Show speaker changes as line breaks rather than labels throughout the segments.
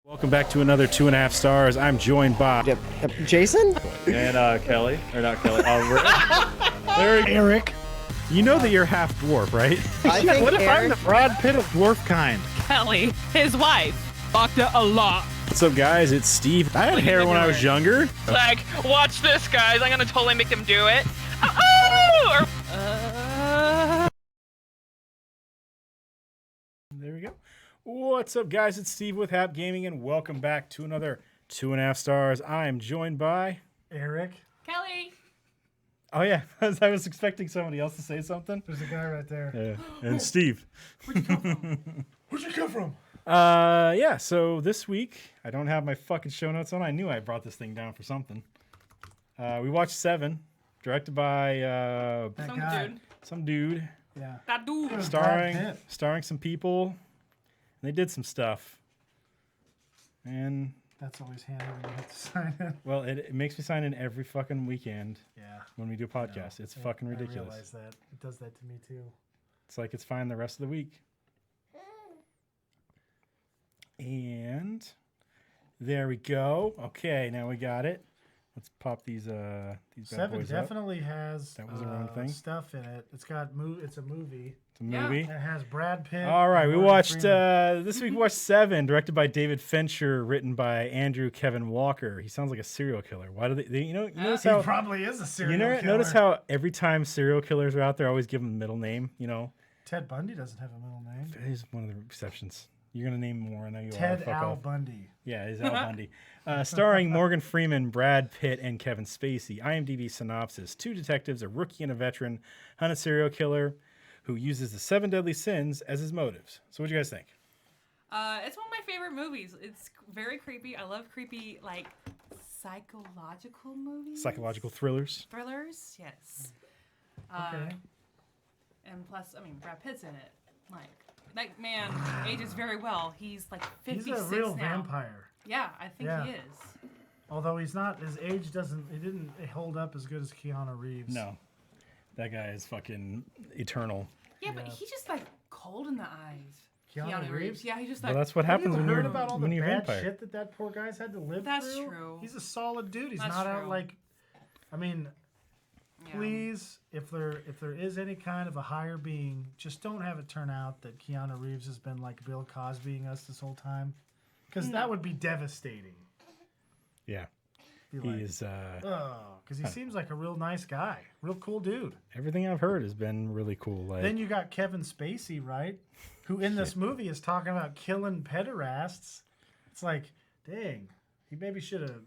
Welcome back to another 2.5 stars. I'm joined by
Jason?
And Kelly, or not Kelly,
Erik. You know that you're half dwarf, right?
I think
What if I'm
Erik,
the Brad Pitt of dwarf kind?
Kelly, his wife, fucked it a lot.
What's up, guys? It's Steve. I had hair when I was younger.
Like, watch this, guys. I'm gonna totally make them do it. Oh!
There we go. What's up, guys? It's Steve with Hap Gaming, and welcome back to another 2.5 stars. I'm joined by
Erik.
Kelly.
Oh yeah, I was expecting somebody else to say something.
There's a guy right there.
Yeah, and Steve.
Where'd you come from?
Yeah. So this week I don't have my fucking show notes on. I knew I brought this thing down for something. We watched Seven, directed by
That
Some
guy.
dude.
some dude,
Yeah.
That dude.
Brad
starring
Pitt.
some people, and they did some stuff. And
That's always handy when you have to sign in.
well, it makes me sign in every fucking weekend
Yeah.
when we do a podcast. It's fucking
I
ridiculous.
realize that. It does that to me too.
It's like it's fine the rest of the week. And there we go. Okay, now we got it. Let's pop these bad
Seven
boys up.
definitely has
That was the wrong thing.
stuff in it. It's got it's a movie.
It's a
Yeah.
movie.
And it has Brad Pitt.
All right,
and
we
Morgan
watched
Freeman.
this week. We watched Seven, directed by David Fincher, written by Andrew Kevin Walker. He sounds like a serial killer. Why do they notice
He
how
probably is a serial killer.
notice how every time serial killers are out there, I always give them a middle name.
Ted Bundy doesn't have a middle name.
That is one of the exceptions. You're gonna name more. I know you
Ted
are. Fuck
Al
off.
Bundy.
Yeah, it's Al Bundy. Starring Morgan Freeman, Brad Pitt, and Kevin Spacey. IMDb synopsis: two detectives, a rookie and a veteran, hunt a serial killer who uses the 7 deadly sins as his motives. So what do you guys think?
It's one of my favorite movies. It's very creepy. I love creepy, like, psychological movies.
Psychological thrillers.
Thrillers, yes.
Okay.
And plus, I mean, Brad Pitt's in it. Like man ages very well. He's like 56
He's a real
now.
vampire.
Yeah, I think
Yeah.
he is.
Although he's not, his age didn't hold up as good as Keanu Reeves.
No, that guy is fucking eternal.
Yeah, but he's just like cold in the eyes.
Keanu Reeves?
Yeah, he's just
Well,
like.
that's what
Have you
happens
ever
when you're
heard about all the
when you're a
bad
vampire.
shit that poor guy's had to live
That's
through?
true.
He's a solid dude. He's
That's
not out
true.
like. I mean,
Yeah.
please, if there is any kind of a higher being, just don't have it turn out that Keanu Reeves has been like Bill Cosbying us this whole time, because that would be devastating.
Yeah,
Be
he
like,
is.
because he seems like a real nice guy, real cool dude.
Everything I've heard has been really cool. Like,
Then you got Kevin Spacey, right? Who in this movie is talking about killing pederasts. It's like, dang, he maybe should have,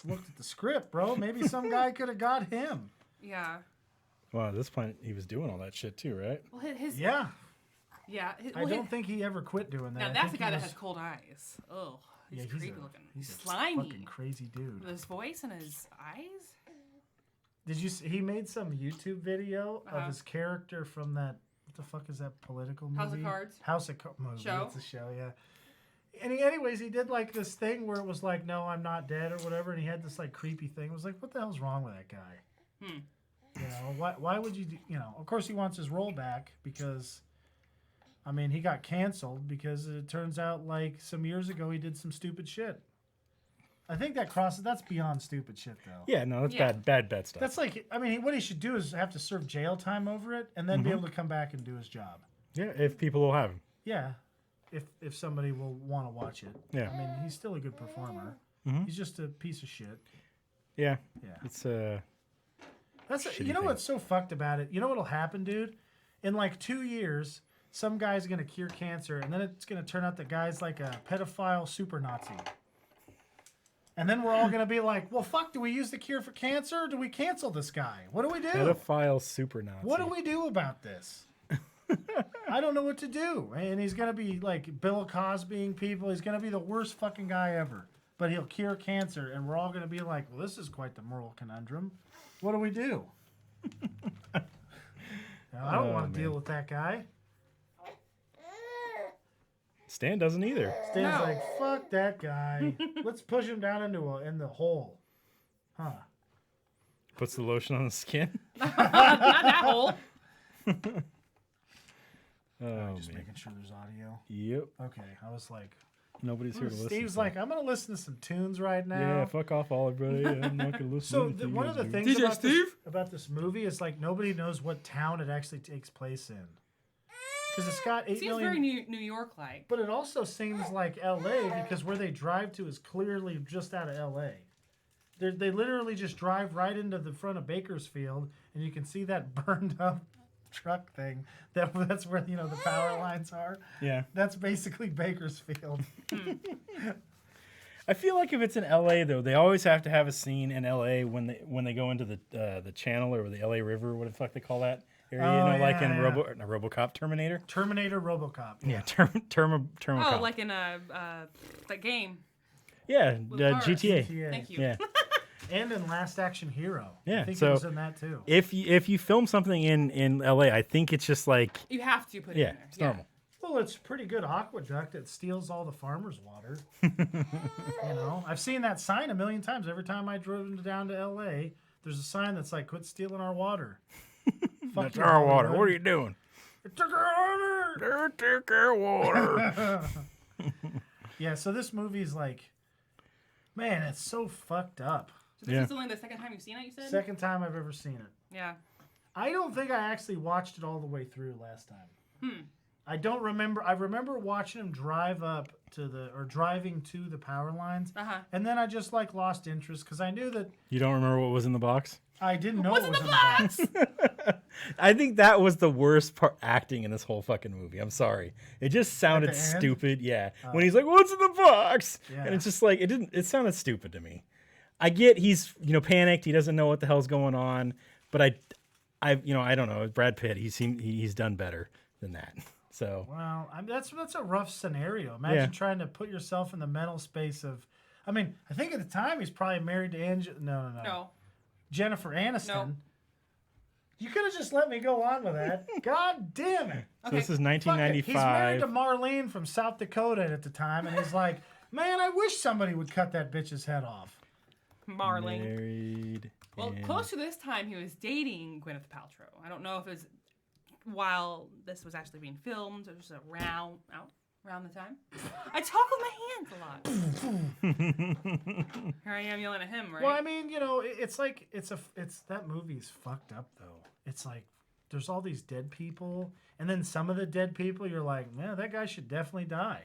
looked at the script, bro. Maybe some guy could have got him.
Yeah.
well, at this point, he was doing all that shit too, right?
Well, his.
Yeah,
Yeah.
I don't think he ever quit doing that.
Now
I
that's the
think
guy
he
that
was-
has cold eyes. Oh, he's
Yeah,
creepy looking.
He's
Slimy.
a fucking crazy dude.
With his voice and his eyes.
Did you? He made some YouTube video of
Uh-huh.
his character from that. What the fuck is that political movie?
House of Cards?
House of Cards movie.
Show?
It's a show, yeah. And anyways, he did like this thing where it was like, "No, I'm not dead" or whatever, and he had this like creepy thing. It was like, what the hell's wrong with that guy? Why would you? Of course, he wants his role back because, I mean, he got canceled because it turns out like some years ago he did some stupid shit. I think that's beyond stupid shit though.
Yeah, no, that's
Yeah.
bad stuff.
That's like, I mean, what he should do is have to serve jail time over it and then be able to come back and do his job.
Yeah, if people will have him.
Yeah, if somebody will want to watch it.
Yeah.
I mean, he's still a good performer. He's just a piece of shit.
Yeah,
Yeah.
it's
That's
Shitty
you know
thing.
what's so fucked about it? You know what'll happen, dude? In like 2 years, some guy's gonna cure cancer, and then it's gonna turn out the guy's like a pedophile super Nazi. And then we're all gonna be like, well, fuck, do we use the cure for cancer or do we cancel this guy? What do we do?
pedophile super Nazi.
What do we do about this? I don't know what to do. And he's going to be like Bill Cosbying people. He's going to be the worst fucking guy ever. But he'll cure cancer. And we're all going to be like, well, this is quite the moral conundrum. What do we do? I don't want to deal with that guy.
Stan doesn't either.
Stan's
No.
like, fuck that guy. Let's push him down in the hole. Huh.
Puts the lotion on the skin.
Not that hole.
Oh
Just
man.
making sure there's audio.
Yep.
Okay. I was like,
Nobody's here to listen.
Steve's
to.
like, I'm gonna listen to some tunes right now.
Yeah, fuck off, all everybody. I'm not gonna listen.
So
to
one of the things
DJ
about
Steve?
about this movie is like nobody knows what town it actually takes place in, because it's got 8
Seems
million.
very New York like.
But it also seems like L.A. because where they drive to is clearly just out of L.A. They literally just drive right into the front of Bakersfield, and you can see that burned up truck thing. That's where the power lines are.
Yeah.
That's basically Bakersfield.
I feel like if it's in LA though, they always have to have a scene in LA when they go into the channel or the LA River, what the fuck they call that area,
Oh,
like in
yeah.
RoboCop, Terminator.
Terminator, RoboCop.
Yeah,
Oh,
Termocop.
like in that game.
Yeah,
With cars.
GTA.
GTA.
Thank you.
Yeah.
And in Last Action Hero.
Yeah,
I think
so
it was in that too.
If you film something in LA, I think it's just like
You have to put it
yeah,
in there.
it's normal.
Well, it's a pretty good aqueduct that steals all the farmers' water. I've seen that sign a million times. Every time I drove down to L.A., there's a sign that's like, "Quit stealing our water." Fuck
That's
you,
our water.
Hollywood.
What are you doing?
It took our water.
They took our water.
Yeah, so this movie's like, man, it's so fucked up.
So this
Yeah.
is only the second time you've seen it, you said?
Second time I've ever seen it.
Yeah.
I don't think I actually watched it all the way through last time. I don't remember. I remember watching him drive up driving to the power lines, and then I just like lost interest because I knew that
You don't remember what was in the box?
I didn't know
What's
it was
in
in
the
the box.
I think that was the worst part acting in this whole fucking movie. I'm sorry. It just sounded
the end?
stupid. Yeah. When he's like, "What's in the box?"
Yeah.
And it's just like it sounded stupid to me. I get he's, panicked, he doesn't know what the hell's going on, but I don't know. Brad Pitt, he's done better than that. So,
Well, that's a rough scenario. Imagine
Yeah.
trying to put yourself in the mental space of. I mean, I think at the time he's probably married to
No.
Jennifer Aniston.
No.
You could have just let me go on with that. God damn it!
so this is
Fuck it. He's married
1995.
to Marlene from South Dakota at the time, and he's like, "Man, I wish somebody would cut that bitch's head off."
Marling.
Married.
Well,
and-
close to this time, he was dating Gwyneth Paltrow. I don't know if it was while this was actually being filmed or just around the time. I talk with my hands a lot. Here I am yelling at him, right?
Well, I mean, it's like it's that movie's fucked up though. It's like there's all these dead people, and then some of the dead people, you're like, man, that guy should definitely die.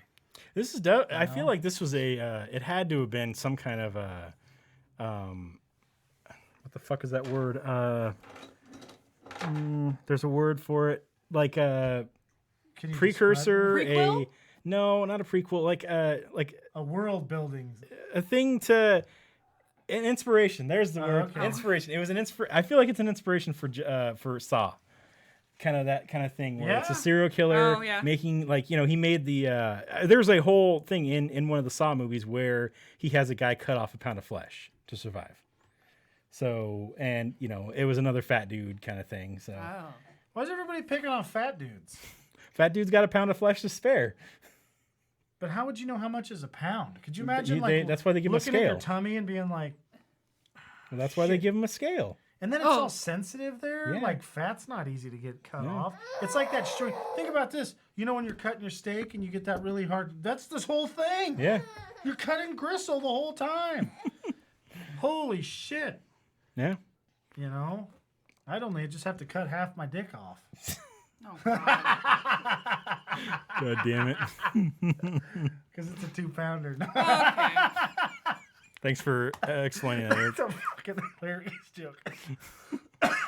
This is I feel like this was it had to have been some kind of a what the fuck is that word? There's a word for it, like a
Can you
precursor,
Prequel?
no, not a prequel, like
describe it? A world building?
a thing to an inspiration. There's the word,
okay.
inspiration. It was an I feel like it's an inspiration for Saw. Kind of that kind of thing where it's a
Yeah.
serial killer
Oh, yeah.
making he made the there's a whole thing in one of the Saw movies where he has a guy cut off a pound of flesh to survive. So, and it was another fat dude kind of thing. So
Oh.
Why is everybody picking on fat dudes?
fat dude's got a pound of flesh to spare.
But how would you know how much is a pound? Could you imagine
that's why they give him a
looking at your
scale.
tummy and being like,
Well, that's why they give him a scale.
and then it's
Oh.
all sensitive there.
Yeah.
Like fat's not easy to get cut
Yeah.
off. It's like that string. Think about this. When you're cutting your steak and you get that really hard. That's this whole thing.
Yeah,
You're cutting gristle the whole time. Holy shit.
yeah.
I'd only just have to cut half my dick off.
Oh, God.
God damn it.
Because it's a 2-pounder.
Okay.
Thanks for explaining that, Eric.
It's a fucking hilarious joke.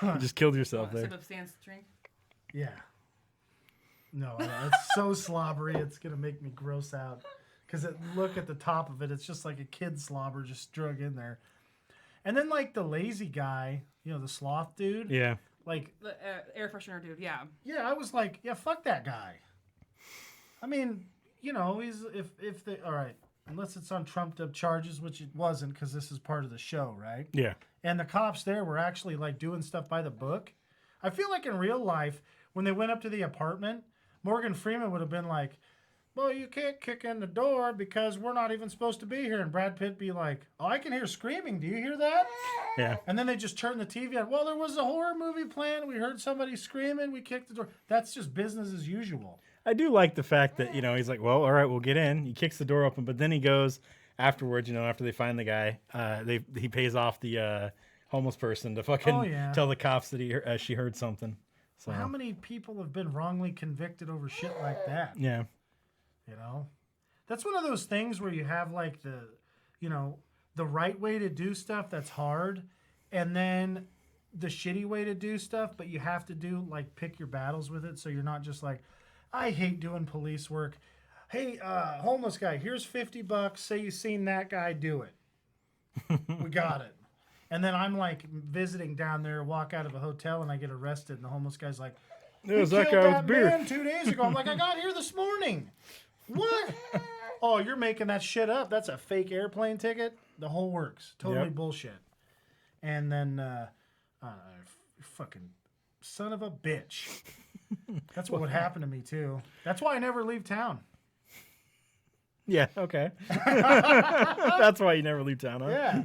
You just killed yourself
Sip
there.
of Stan's drink.
Yeah. No, it's so slobbery, it's going to make me gross out. Because look at the top of it, it's just like a kid's slobber just drug in there. And then, like, the lazy guy, the sloth dude.
Yeah.
The air freshener dude, yeah.
Yeah, I was like, yeah, fuck that guy. I mean, he's if they all right, unless it's on trumped up charges, which it wasn't because this is part of the show, right?
Yeah.
And the cops there were actually like doing stuff by the book. I feel like in real life, when they went up to the apartment, Morgan Freeman would have been like, well, you can't kick in the door because we're not even supposed to be here. And Brad Pitt be like, oh, I can hear screaming. Do you hear that?
Yeah.
And then they just turn the TV on. Well, there was a horror movie playing. We heard somebody screaming. We kicked the door. That's just business as usual.
I do like the fact that, he's like, well, all right, we'll get in. He kicks the door open, but then he goes afterwards, after they find the guy, he pays off the homeless person to fucking tell the cops that she heard something. So
How many people have been wrongly convicted over shit like that?
Yeah.
That's one of those things where you have like the right way to do stuff that's hard, and then the shitty way to do stuff, but you have to do like pick your battles with it, so you're not just like, I hate doing police work. Hey, homeless guy, here's $50. Say you seen that guy do it. We got it. And then I'm like visiting down there, walk out of a hotel, and I get arrested, and the homeless guy's like,
"There's
that
guy with
that
beer
man 2 days ago." I'm like, I got here this morning. What? Oh, you're making that shit up. That's a fake airplane ticket. The whole works. Totally bullshit. And then, fucking son of a bitch. That's what would happen to me, too. That's why I never leave town.
Yeah, okay. That's why you never leave town, huh?
Yeah.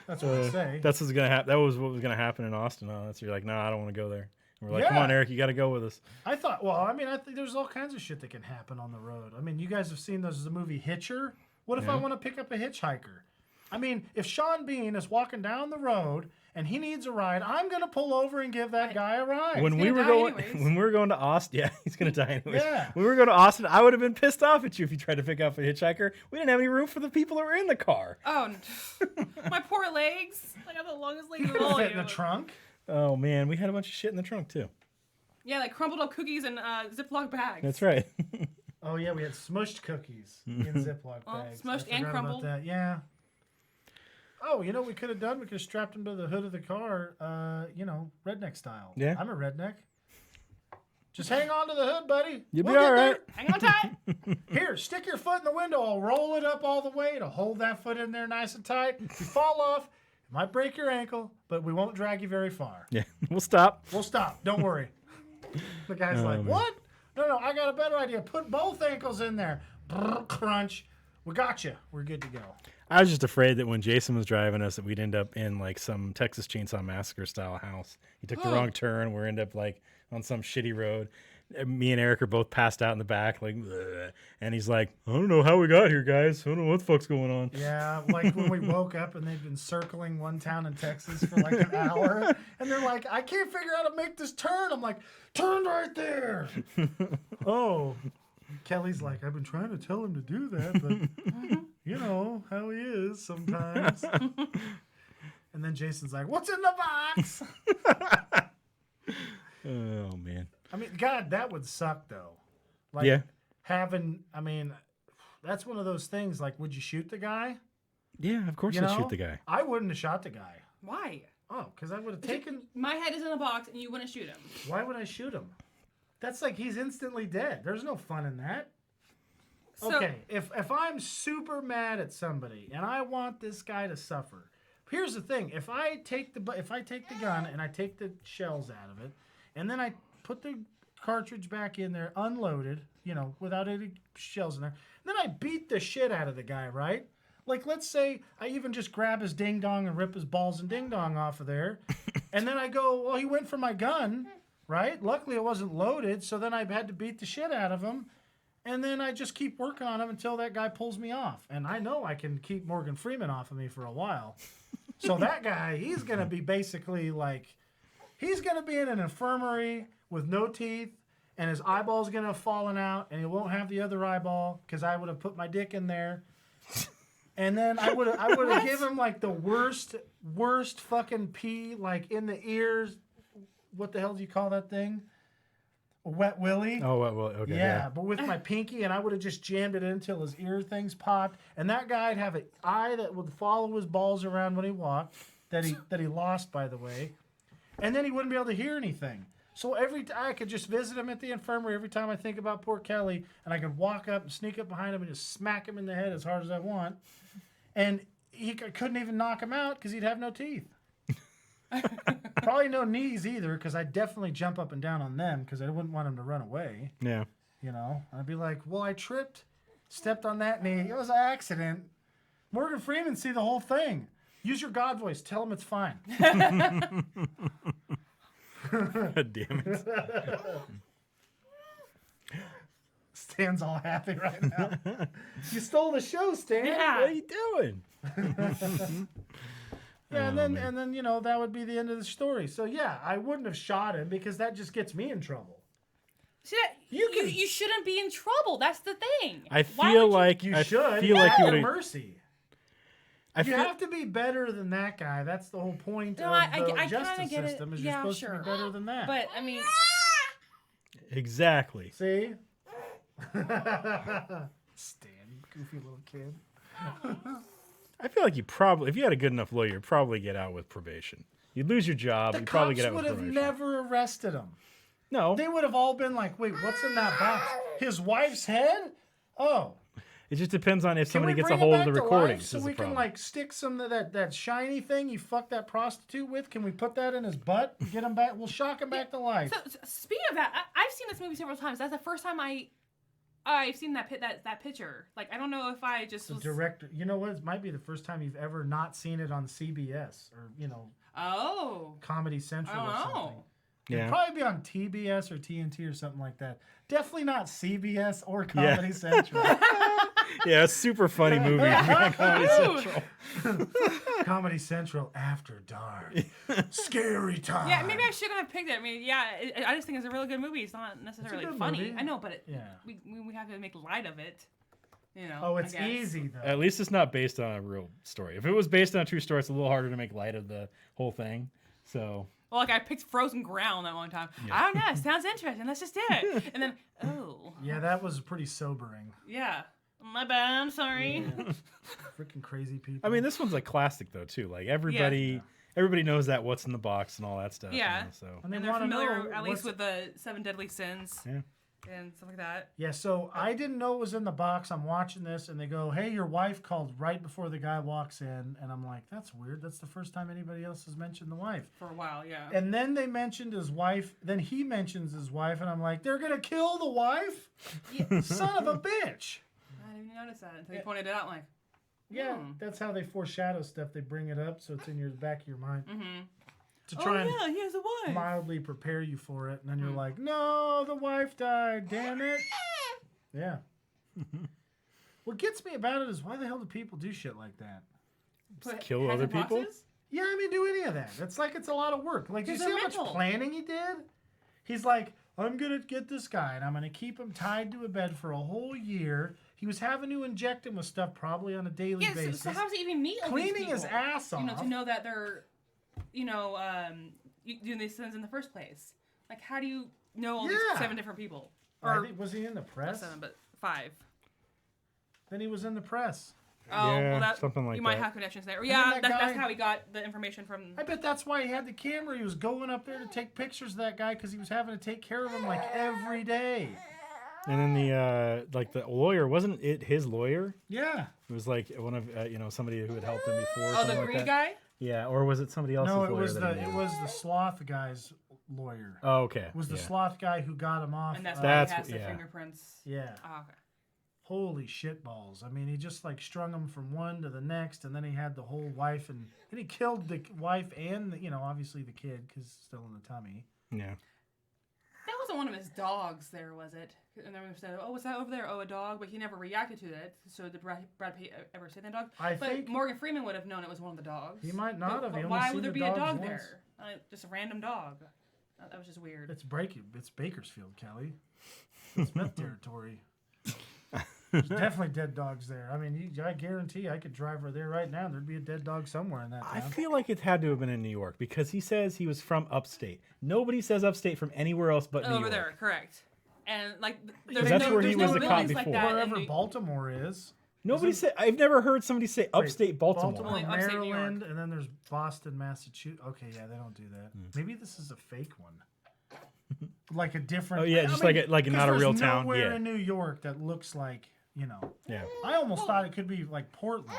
That's what I say.
That's what's gonna happen. That was what was gonna happen in Austin. Huh? That's you're like, no, I don't want to go there. And we're like, come on, Eric, you got to go with us.
I thought, I think there's all kinds of shit that can happen on the road. I mean, you guys have seen the movie Hitcher. What if I want to pick up a hitchhiker? I mean, if Sean Bean is walking down the road and he needs a ride, I'm gonna pull over and give that guy a ride.
When we were going to Austin, he's gonna die anyways.
Yeah.
When we were going to Austin, I would have been pissed off at you if you tried to pick up a hitchhiker. We didn't have any room for the people that were in the car.
Oh, my poor legs! I got the longest legs of all
fit
of
in
you.
the trunk.
Oh man, we had a bunch of shit in the trunk too.
Yeah, like crumpled up cookies and Ziploc bags.
That's right.
Oh yeah, we had smushed cookies in Ziploc bags.
Smushed
I
and
forgot
crumbled.
about that. Yeah. Oh, you know what we could have done? We could have strapped him to the hood of the car, redneck style.
Yeah.
I'm a redneck. Just hang on to the hood, buddy.
You'll be
We'll
all
get
right.
Hang on tight.
Here, stick your foot in the window. I'll roll it up all the way to hold that foot in there nice and tight. If you fall off, it might break your ankle, but we won't drag you very far.
Yeah, we'll stop.
We'll stop. Don't worry. The guy's like,
man.
what? No, I got a better idea. Put both ankles in there. Brr, crunch. We got you. We're good to go.
I was just afraid that when Jason was driving us that we'd end up in like some Texas Chainsaw Massacre style house. He took the wrong turn. We'd end up like on some shitty road. Me and Eric are both passed out in the back, like, bleh. And he's like, I don't know how we got here, guys. I don't know what the fuck's going on.
Yeah, like when we woke up and they'd been circling one town in Texas for like an hour. And they're like, I can't figure out how to make this turn. I'm like, turn right there. Oh. Kelly's like, I've been trying to tell him to do that, but you know how he is sometimes. And then Jason's like, what's in the box?
Oh, man.
I mean, God, that would suck, though. Like,
Yeah.
That's one of those things, like, would you shoot the guy?
Yeah, of course I'd shoot the guy.
I wouldn't have shot the guy.
Why?
Oh, because I would have taken...
My head is in a box and you wouldn't shoot him.
Why would I shoot him? That's like he's instantly dead. There's no fun in that.
So,
Okay, if I'm super mad at somebody and I want this guy to suffer, here's the thing: if I take the gun and I take the shells out of it, and then I put the cartridge back in there, unloaded, without any shells in there, then I beat the shit out of the guy, right? Like, let's say I even just grab his ding dong and rip his balls and ding dong off of there, and then I go, well, he went for my gun, right? Luckily, it wasn't loaded, so then I had to beat the shit out of him. And then I just keep working on him until that guy pulls me off. And I know I can keep Morgan Freeman off of me for a while. So that guy, he's going to be basically like, he's going to be in an infirmary with no teeth, and his eyeball's going to have fallen out, and he won't have the other eyeball because I would have put my dick in there. And then I would have given him like the worst fucking pee, like in the ears. What the hell do you call that thing? A wet willy.
Oh, well, okay.
Yeah, but with my pinky, and I would have just jammed it in until his ear things popped, and that guy'd have an eye that would follow his balls around when he walked, that he lost, by the way, and then he wouldn't be able to hear anything. So I could just visit him at the infirmary every time I think about poor Kelly, and I could walk up and sneak up behind him and just smack him in the head as hard as I want, and I couldn't even knock him out because he'd have no teeth. Probably no knees either, because I'd definitely jump up and down on them because I wouldn't want him to run away.
Yeah.
I'd be like, well, I tripped, stepped on that knee. It was an accident. Morgan Freeman, see the whole thing. Use your God voice. Tell him it's fine.
God damn it.
Stan's all happy right now. You stole the show, Stan.
Yeah.
What are you doing?
Yeah, and then you know that would be the end of the story. So yeah, I wouldn't have shot him because that just gets me in trouble.
See that? You shouldn't be in trouble. That's the thing.
I
Why
feel
would
like
You
I
should.
feel like you
have
would.
mercy.
I
You
feel,
have to be better than that guy. That's the whole point
No,
of
I
the
kinda
justice
get it.
system. Is
Yeah,
you're supposed
sure.
to be better than that.
But I mean,
exactly.
See? Stan, you goofy little kid.
I feel like you probably, if you had a good enough lawyer, you'd probably get out with probation. You'd lose your job.
The
You'd probably
cops
get out
would
with
have
probation.
never arrested him.
No,
They would have all been like, wait, what's in that box? His wife's head? Oh.
it just depends on if
Can
somebody
we
gets a
bring it
hold of
back
the
to
recordings.
life so
is
we
the
can
problem.
like stick some of that shiny thing you fucked that prostitute with? Can we put that in his butt? And get him back? We'll shock him back to life.
so speaking of that, I've seen this movie several times. That's the first time I've seen that picture. Like I don't know if I just
The
was.
director, you know what? It might be the first time you've ever not seen it on CBS or
Oh.
Comedy Central or something.
Oh.
It'd
Yeah.
probably be on TBS or TNT or something like that. Definitely not CBS or Comedy Central.
Yeah, a super funny movie. on Comedy Central.
Comedy Central After Dark. Scary time.
Yeah, maybe I shouldn't have picked it. I mean, yeah, I just think it's a really good movie. It's not necessarily
good
funny.
movie.
I know, but
Yeah.
we have to make light of it. You know.
Oh,
I
it's
guess.
easy though.
At least it's not based on a real story. If it was based on a true story, it's a little harder to make light of the whole thing. So
Well, like I picked Frozen Ground that one time. I don't know. It sounds interesting. Let's just do it. And then, oh,
Yeah, that was pretty sobering.
yeah. My bad. I'm sorry.
Freaking crazy people.
I mean, this one's a classic though too. Like everybody knows that what's in the box and all that stuff.
Yeah.
You know, so
and they
And they're
want to
familiar
know
at least
what's-
with the 7 deadly sins
Yeah.
and stuff like that.
Yeah, so I didn't know it was in the box. I'm watching this, and they go, "Hey, your wife called right before the guy walks in," and I'm like, "That's weird. That's the first time anybody else has mentioned the wife."
For a while, yeah.
And then they mentioned his wife. Then he mentions his wife, and I'm like, "They're gonna kill the wife, son of a bitch."
I didn't even notice that until you pointed it out. Like,
Yeah,
Hmm.
that's how they foreshadow stuff. They bring it up so it's in your back of your mind
mm-hmm.
to
Oh
try
yeah, he has a wife.
and mildly prepare you for it, and then you're
Hmm.
like, "No, the wife died. Damn it." Yeah. What gets me about it is why the hell do people do shit like that?
Put
kill
heads
other
in
people?
boxes?
Yeah, I mean, do any of that. It's like it's a lot of work. Like, do you see
Because
how
they're
much
mental.
planning he did? He's like, I'm going to get this guy, and I'm going to keep him tied to a bed for a whole year. He was having to inject him with stuff probably on a daily
Yeah,
basis.
so how does he even meet all these
Cleaning his
people?
ass off.
You know, to know that they're, doing these sins in the first place. Like, how do you know all these
Yeah.
7 different people?
I
Or
think- was he in the
not
press?
7, but 5.
Then he was in the press.
Oh,
Yeah,
well, that
something like
you might
that.
have connections there.
then
Yeah,
that
that's
guy-
how he got the information from.
I bet that's why he had the camera. He was going up there to take pictures of that guy because he was having to take care of him like every day.
And then the the lawyer, wasn't it his lawyer?
Yeah.
It was like one of somebody who had helped him before. Or
Oh,
something
the
like
green
that.
guy.
Yeah, or was it somebody else's
No,
lawyer?
it was
that he
the
knew?
sloth guy's lawyer.
Oh, okay.
It was the
yeah.
sloth guy who got him off.
And that's
That's
why he has the
yeah.
fingerprints.
Yeah.
Oh, okay.
Holy shit balls. I mean, he just like strung him from one to the next, and then he had the whole wife, and he killed the wife and, obviously the kid because still in the tummy.
Yeah.
That wasn't one of his dogs there, was it? And then we said, oh, what's that over there? Oh, a dog. But he never reacted to that. So did Brad Pitt ever say that dog?
I
But
think
Morgan Freeman would have known it was one of the dogs.
he might not have. He only
Why
seen
would there
the
be a
dogs
dog
once.
there? Just a random dog. That was just weird.
It's Bakersfield, Kelly. It's meth territory. There's definitely dead dogs there. I mean, I guarantee I could drive over there right now. There'd be a dead dog somewhere in that town.
I feel like it had to have been in New York because he says he was from upstate. Nobody says upstate from anywhere else but New
Over
York.
there, correct. And like, there's
that's
no,
where he
there's
was
no
a cop
buildings like
before.
that in
Wherever
New-
Baltimore is.
Nobody said. I've never heard somebody say upstate Baltimore.
Baltimore,
Only upstate New York.
Maryland, and then there's Boston, Massachusetts. Okay, yeah, they don't do that. Maybe this is a fake one. Like a different.
Oh yeah, just like not a
'cause
real
there's
town.
nowhere
Yeah,
in New York that looks like,
yeah.
I almost thought it could be like Portland,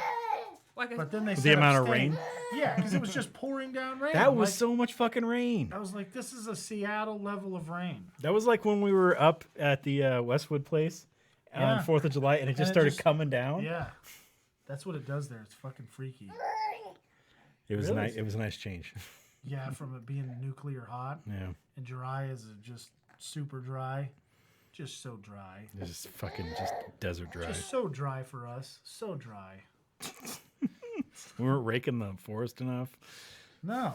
like a,
but then they
The
said
amount of
upstate.
rain?
Yeah, because it was just pouring down rain.
That was
Like,
so much fucking rain.
I was like, this is a Seattle level of rain.
That was like when we were up at the Westwood place
Yeah.
on 4th of July, and it just
it
started
just-
coming down.
Yeah, that's what it does there. It's fucking freaky.
It was
Really?
nice. It was a nice change.
Yeah, from it being nuclear hot
Yeah.
and dry as it just super dry. Just so dry.
It's just fucking just desert dry.
Just so dry for us. So dry.
We weren't raking the forest enough.
No.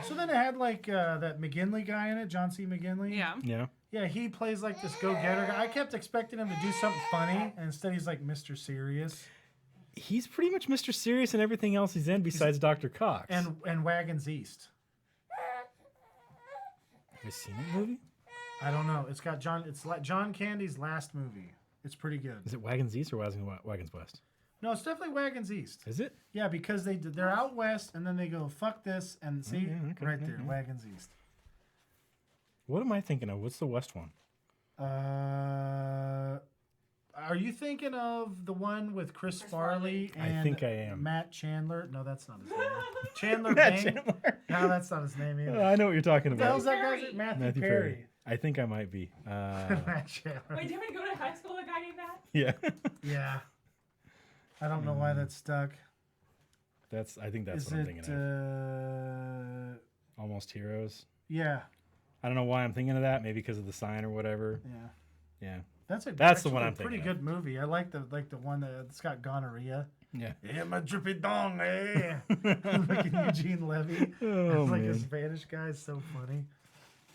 So then it had like that McGinley guy in it, John C. McGinley.
Yeah.
Yeah.
Yeah, he plays like this go-getter guy. I kept expecting him to do something funny, and instead he's like Mr. Serious.
He's pretty much Mr. Serious in everything else he's in besides Dr. Cox.
And Wagons East.
Have you seen that movie?
I don't know. It's like John Candy's last movie. It's pretty good.
Is it Wagons East or Wagons West?
No, it's definitely Wagons East.
Is it?
Yeah, because they're out west, and then they go fuck this, and see
yeah, okay,
right
yeah,
there,
yeah.
Wagons East.
What am I thinking of? What's the West one?
Are you thinking of the one with Chris Farley and
I think I am.
Matt Chandler? No, that's not his name. Chandler
Matt
Bing?
Chandler.
No, that's not his name either.
I know what you're talking
What the hell's
about.
that guy's name? Matthew
Perry.
Perry.
I think I might be.
Matt Chandler.
Wait, didn't we go to high school with a guy named that?
Yeah.
Yeah. I don't know why that's stuck.
I think that's
Is
what I'm
it?
thinking of. Almost Heroes.
Yeah.
I don't know why I'm thinking of that. Maybe because of the sign or whatever.
Yeah.
Yeah.
That's
the
actually
one I'm
a pretty
thinking
good movie. I like the one that's got gonorrhea.
Yeah.
Yeah, my drippy dong, eh? Fucking Eugene Levy.
Oh,
like
man.
a Spanish guy. It's so funny.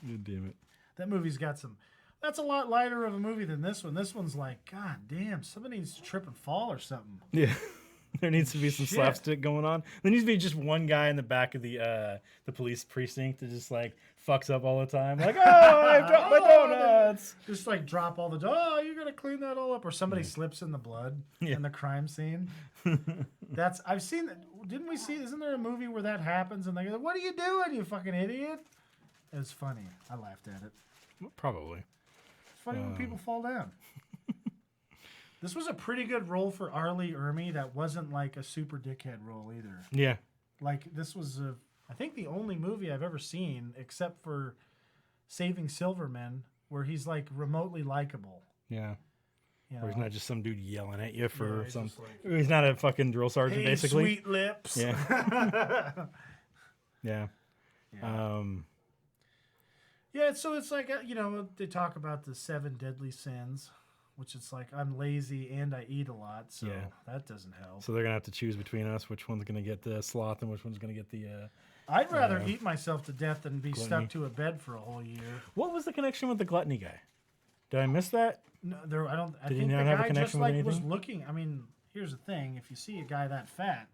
God damn it.
That movie's got some. That's a lot lighter of a movie than this one. This one's like, God damn, somebody needs to trip and fall or something.
Yeah. There needs to be some
Shit.
slapstick going on. There needs to be just one guy in the back of the police precinct that just like fucks up all the time. Like, oh, I dropped my donuts.
Just like drop all the. Oh, you're gonna clean that all up, or somebody slips in the blood in the crime scene. I've seen that. Didn't we see? Isn't there a movie where that happens and they go, "What are you doing, you fucking idiot?" It was funny. I laughed at it.
Probably.
It's funny when people fall down. This was a pretty good role for Arlie Ermy. That wasn't like a super dickhead role either.
Yeah.
Like this was I think the only movie I've ever seen, except for Saving Silverman, where he's like remotely likable.
Yeah.
You
Or
know?
he's not just some dude yelling at you for
he's
some.
just like,
He's not a fucking drill sergeant,
hey,
basically.
sweet lips.
Yeah. Yeah.
Yeah. Yeah, so it's like, they talk about the 7 deadly sins, which it's like, I'm lazy and I eat a lot, so
Yeah.
that doesn't help.
So they're gonna have to choose between us which one's gonna get the sloth and which one's gonna get the.
I'd rather eat myself to death than be
Gluttony.
stuck to a bed for a whole year.
What was the connection with the gluttony guy? Did I miss that?
No, I
Did he
think
not
the
have a
guy just
connection with
like was
anything?
looking. I mean, here's the thing: if you see a guy that fat,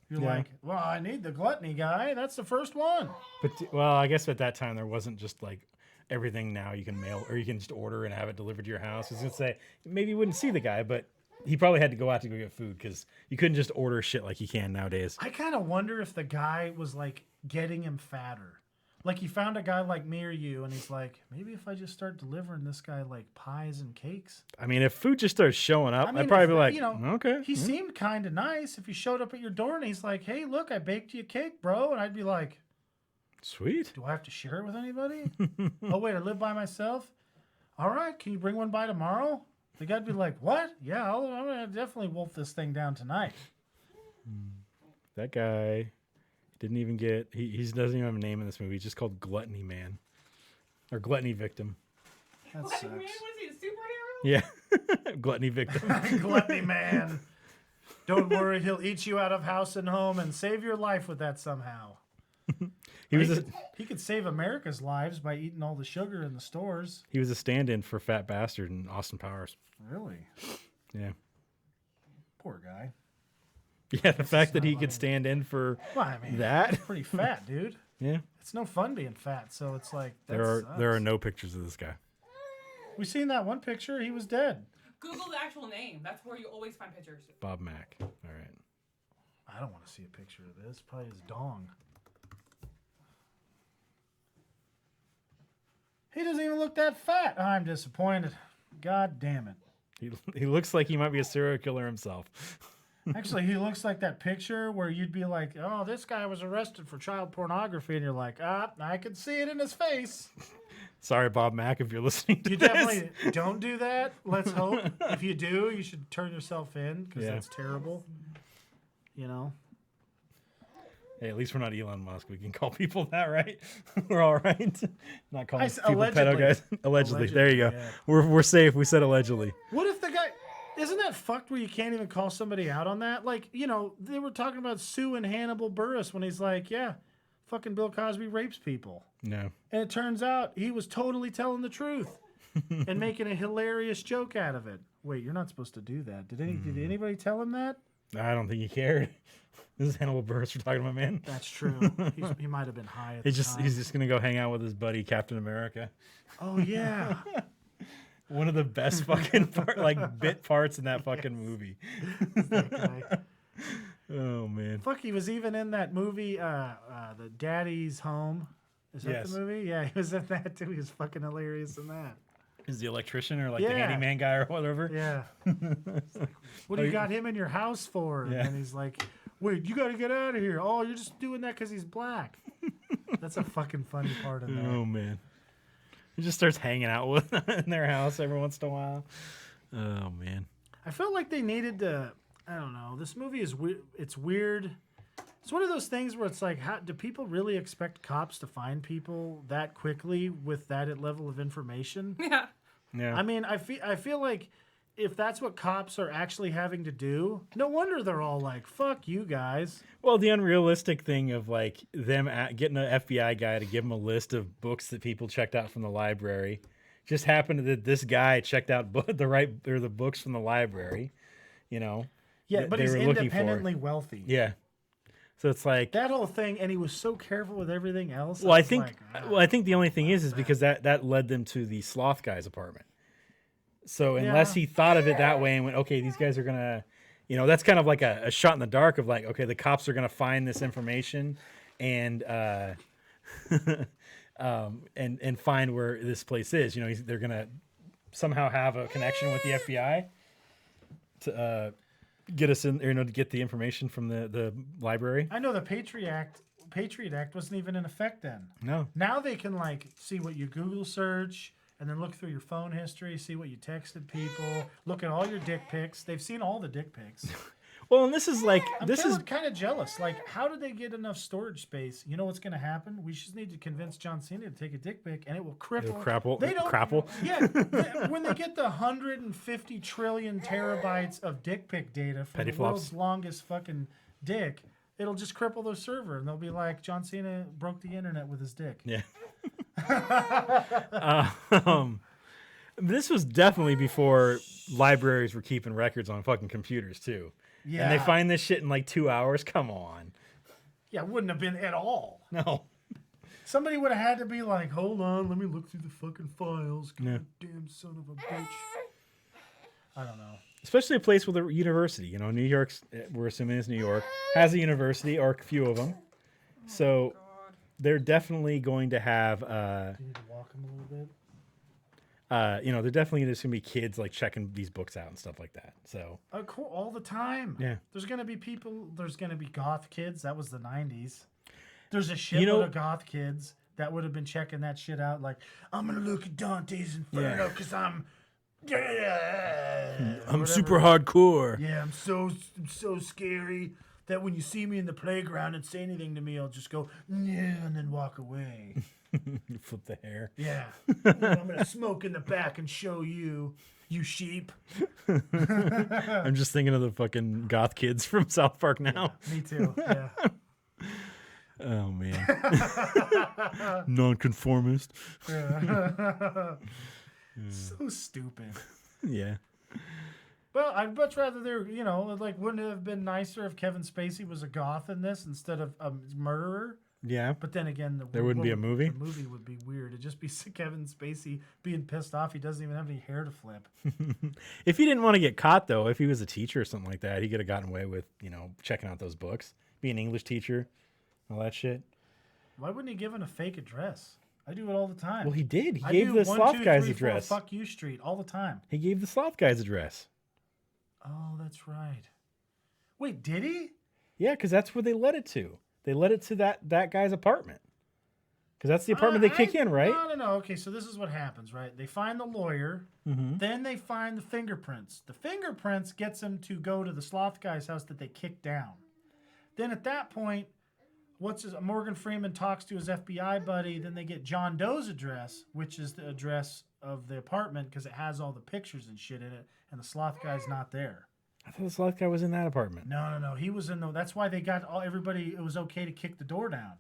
you're
Yeah.
like, well, I need the gluttony guy. That's the first one.
But well, I guess at that time there wasn't just like everything now you can mail or you can just order and have it delivered to your house. I was gonna say maybe you wouldn't see the guy, but he probably had to go out to go get food because you couldn't just order shit like you can nowadays.
I kind of wonder if the guy was like getting him fatter. Like he found a guy like me or you, and he's like, maybe if I just start delivering this guy like pies and cakes.
I mean, if food just starts showing up,
I mean,
I'd probably
if,
be like,
you know,
okay.
He seemed kind of nice. If he showed up at your door and he's like, hey, look, I baked you a cake, bro. And I'd be like,
Sweet.
do I have to share it with anybody? Oh, wait, I live by myself? All right, can you bring one by tomorrow? The guy'd be like, what? Yeah, I'm going to definitely wolf this thing down tonight.
That guy didn't even get. He doesn't even have a name in this movie. He's just called Gluttony Man, or Gluttony Victim.
That
Like,
sucks.
man, was he a superhero?
Yeah, Gluttony Victim.
Gluttony man. Don't worry, he'll eat you out of house and home and save your life with that somehow.
He was
He could save America's lives by eating all the sugar in the stores.
he was a stand-in for Fat Bastard in Austin Powers.
Really?
Yeah,
Poor guy.
yeah. The fact that he could stand in for
Well, I mean,
that.
pretty fat, dude.
Yeah,
It's no fun being fat, so it's like that
there are
sucks.
no pictures of this guy.
We seen that one picture. He was dead.
Google the actual name. That's where you always find pictures.
Bob Mack. All right.
I don't want to see a picture of this. Probably his dong. He doesn't even look that fat. I'm disappointed. God damn it.
He looks like he might be a serial killer himself.
Actually, he looks like that picture where you'd be like, oh, this guy was arrested for child pornography. And you're like, I can see it in his face.
Sorry, Bob Mack, if you're listening to
You
this.
definitely don't do that. Let's hope. If you do, you should turn yourself in because
Yeah.
that's terrible. You know?
Hey, at least we're not Elon Musk. We can call people that, right? We're all right. Not calling people
allegedly.
pedo guys. Allegedly. There you go.
Yeah.
We're safe. We said allegedly.
What if the guy? Isn't that fucked where you can't even call somebody out on that? Like, you know, they were talking about Sue and Hannibal Buress when he's like, yeah, fucking Bill Cosby rapes people.
No.
And it turns out he was totally telling the truth and making a hilarious joke out of it. Wait, you're not supposed to do that. Did anybody tell him that?
I don't think he cared. This is Hannibal Buress we're talking about, man.
That's true. He might have been high at
He's
the
just
time.
gonna go hang out with his buddy Captain America.
Oh yeah.
One of the best fucking bit parts in that fucking movie.
That guy.
Oh man.
Fuck, he was even in that movie, the Daddy's Home. Is that
Yes.
the movie? Yeah, he was in that too. He was fucking hilarious in that.
Is the electrician or like the
Yeah.
handyman guy or whatever?
Yeah. What do you got him in your house for? And
Yeah.
then he's like, wait, you got to get out of here. Oh, you're just doing that because he's black. That's a fucking funny part of that.
Oh man. He just starts hanging out with in their house every once in a while. Oh man.
I felt like they needed to. I don't know. This movie is weird. It's weird. It's one of those things where it's like, how do people really expect cops to find people that quickly with that level of information?
Yeah.
Yeah.
I mean, I feel like if that's what cops are actually having to do, no wonder they're all like, "Fuck you guys."
Well, the unrealistic thing of like them getting an FBI guy to give them a list of books that people checked out from the library, just happened that this guy checked out the books from the library, you know.
Yeah,
that
but
they
he's
were looking for.
independently wealthy.
Yeah. So it's like,
That whole thing, and he was so careful with everything else.
well, I
was
think,
like,
I think the only thing is because that led them to the sloth guy's apartment. So unless
Yeah.
he thought of it that way and went, okay, these guys are gonna, you know, that's kind of like a shot in the dark of like, okay, the cops are gonna find this information and and find where this place is. You know, they're gonna somehow have a connection with the FBI to get us in, you know, to get the information from the library.
I know the Patriot Act wasn't even in effect then.
No.
Now they can like see what you Google search and then look through your phone history, see what you texted people, look at all your dick pics. They've seen all the dick pics.
Well, and this is like
I'm
this is
kind of jealous. Like, how did they get enough storage space? You know what's going to happen? We just need to convince John Cena to take a dick pic, and it will cripple.
it'll crapple.
They don't.
Crapple.
Yeah, when they get the 150 trillion terabytes of dick pic data from
Petty
the
flops.
world's longest fucking dick, it'll just cripple their server, and they'll be like, John Cena broke the internet with his dick.
Yeah. This was definitely before libraries were keeping records on fucking computers too.
Yeah.
And they find this shit in like 2 hours. Come on.
Yeah, it wouldn't have been at all.
No.
Somebody would have had to be like, hold on, let me look through the fucking files.
Yeah.
God damn son of a bitch. I don't know.
Especially a place with a university. You know, New York's, we're assuming is New York, has a university or a few of them. So they're definitely going to have,
Do you need to walk him a little bit?
you know, they're definitely just going to be kids like checking these books out and stuff like that. So,
Cool, all the time.
Yeah.
There's going to be people, there's going to be goth kids. That was the 90s. There's a shitload
You know-
of goth kids that would have been checking that shit out. Like, I'm going to look at Dante's Inferno because I'm
super hardcore.
Yeah, I'm so scary that when you see me in the playground and say anything to me, I'll just go, yeah, and then walk away.
Flip the hair.
Yeah. I'm going to smoke in the back and show you, you sheep.
I'm just thinking of the fucking goth kids from South Park now.
Me too. Yeah.
Oh, man. Nonconformist.
So stupid.
Yeah.
Well, I'd much rather like, wouldn't it have been nicer if Kevin Spacey was a goth in this instead of a murderer?
Yeah.
But then again,
There wouldn't be a movie?
The movie would be weird. It'd just be Kevin Spacey being pissed off. He doesn't even have any hair to flip.
If he didn't want to get caught, though, if he was a teacher or something like that, he could have gotten away with, you know, checking out those books, be an English teacher, all that shit.
Why wouldn't he give him a fake address? I do it all the time.
Well, he did. He
I
gave
do
the
1,
sloth
2,
guy's
3, 4,
address.
Fuck you street all the time.
He gave the sloth guy's address.
Oh, that's right. Wait, did he?
Yeah, because that's where they led it to. They led it to that guy's apartment. Because that's the apartment they kick in, right?
No. Okay, so this is what happens, right? They find the lawyer.
Mm-hmm.
Then they find the fingerprints. The fingerprints gets them to go to the sloth guy's house that they kicked down. Then at that point, Morgan Freeman talks to his FBI buddy. Then they get John Doe's address, which is the address of the apartment because it has all the pictures and shit in it. And the sloth guy's not there.
I thought the sloth guy was in that apartment.
No. He was in the. That's why they got everybody. It was okay to kick the door down.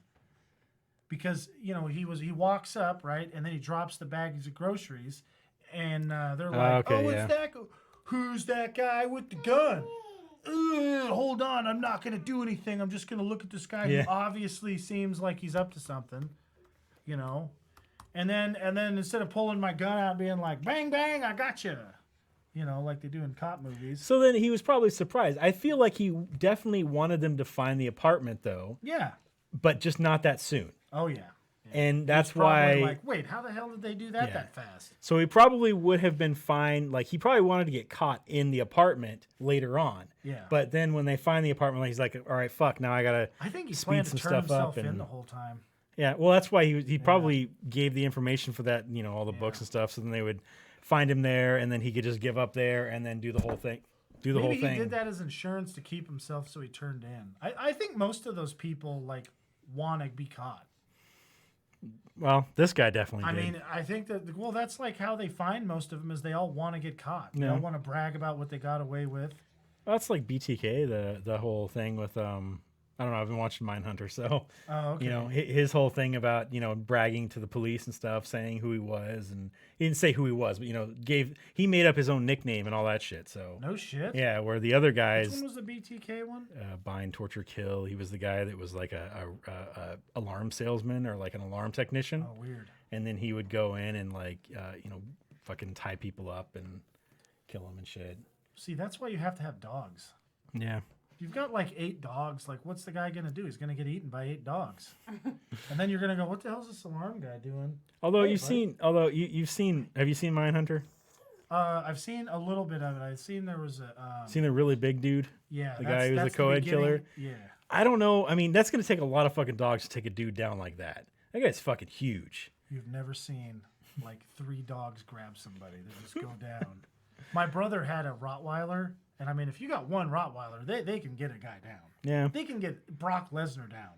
Because he walks up right, and then he drops the bags of groceries, and they're like,
okay,
it's that. Who's that guy with the gun? Hold on, I'm not gonna do anything. I'm just gonna look at this guy who obviously seems like he's up to something, And then instead of pulling my gun out, being like, bang bang, I got you, like they do in cop movies.
So then he was probably surprised. I feel like he definitely wanted them to find the apartment though.
Yeah.
But just not that soon.
Oh yeah.
And that's
Probably
why.
Like, wait, how the hell did they do that fast?
So he probably would have been fine. Like he probably wanted to get caught in the apartment later on.
Yeah.
But then when they find the apartment, he's like, "All right, fuck. Now I gotta."
I think he
speed
planned to
some
turn
stuff
himself
up
in
and-
the whole time.
Yeah. Well, that's why he probably gave the information for that. All the books and stuff. So then they would find him there, and then he could just give up there, and then do the whole thing.
Maybe he did that as insurance to keep himself, so he turned in. I think most of those people want to be caught.
Well, this guy definitely did.
I mean, I think that's like how they find most of them is they all want to get caught. They
Yeah.
all want to brag about what they got away with.
Well, that's like BTK, the whole thing with I don't know. I've been watching Mindhunter, so
Oh, okay.
his whole thing about bragging to the police and stuff, saying who he was, and he didn't say who he was, but he made up his own nickname and all that shit. So
No shit.
yeah, where the other
Which
guys
one was the BTK one?
bind, torture, kill. He was the guy that was like a alarm salesman or like an alarm technician,
Oh, weird.
and then he would go in and fucking tie people up and kill them and shit.
See, that's why you have to have dogs.
Yeah.
If you've got 8 dogs, what's the guy gonna do? He's gonna get eaten by 8 dogs, and then you're gonna go, "What the hell's this alarm guy doing?"
Although
Hey,
you've
buddy.
seen, have you seen Mindhunter?
I've seen a little bit of it. I've seen there was a
Seen the really big dude?
yeah,
the guy who's the co-ed killer?
Yeah,
I don't know. I mean, that's going to take a lot of fucking dogs to take a dude down like that. That guy's fucking huge.
you've never seen 3 dogs grab somebody that just go down. My brother had a Rottweiler, and I mean, if you got one Rottweiler, they can get a guy down.
Yeah.
They can get Brock Lesnar down.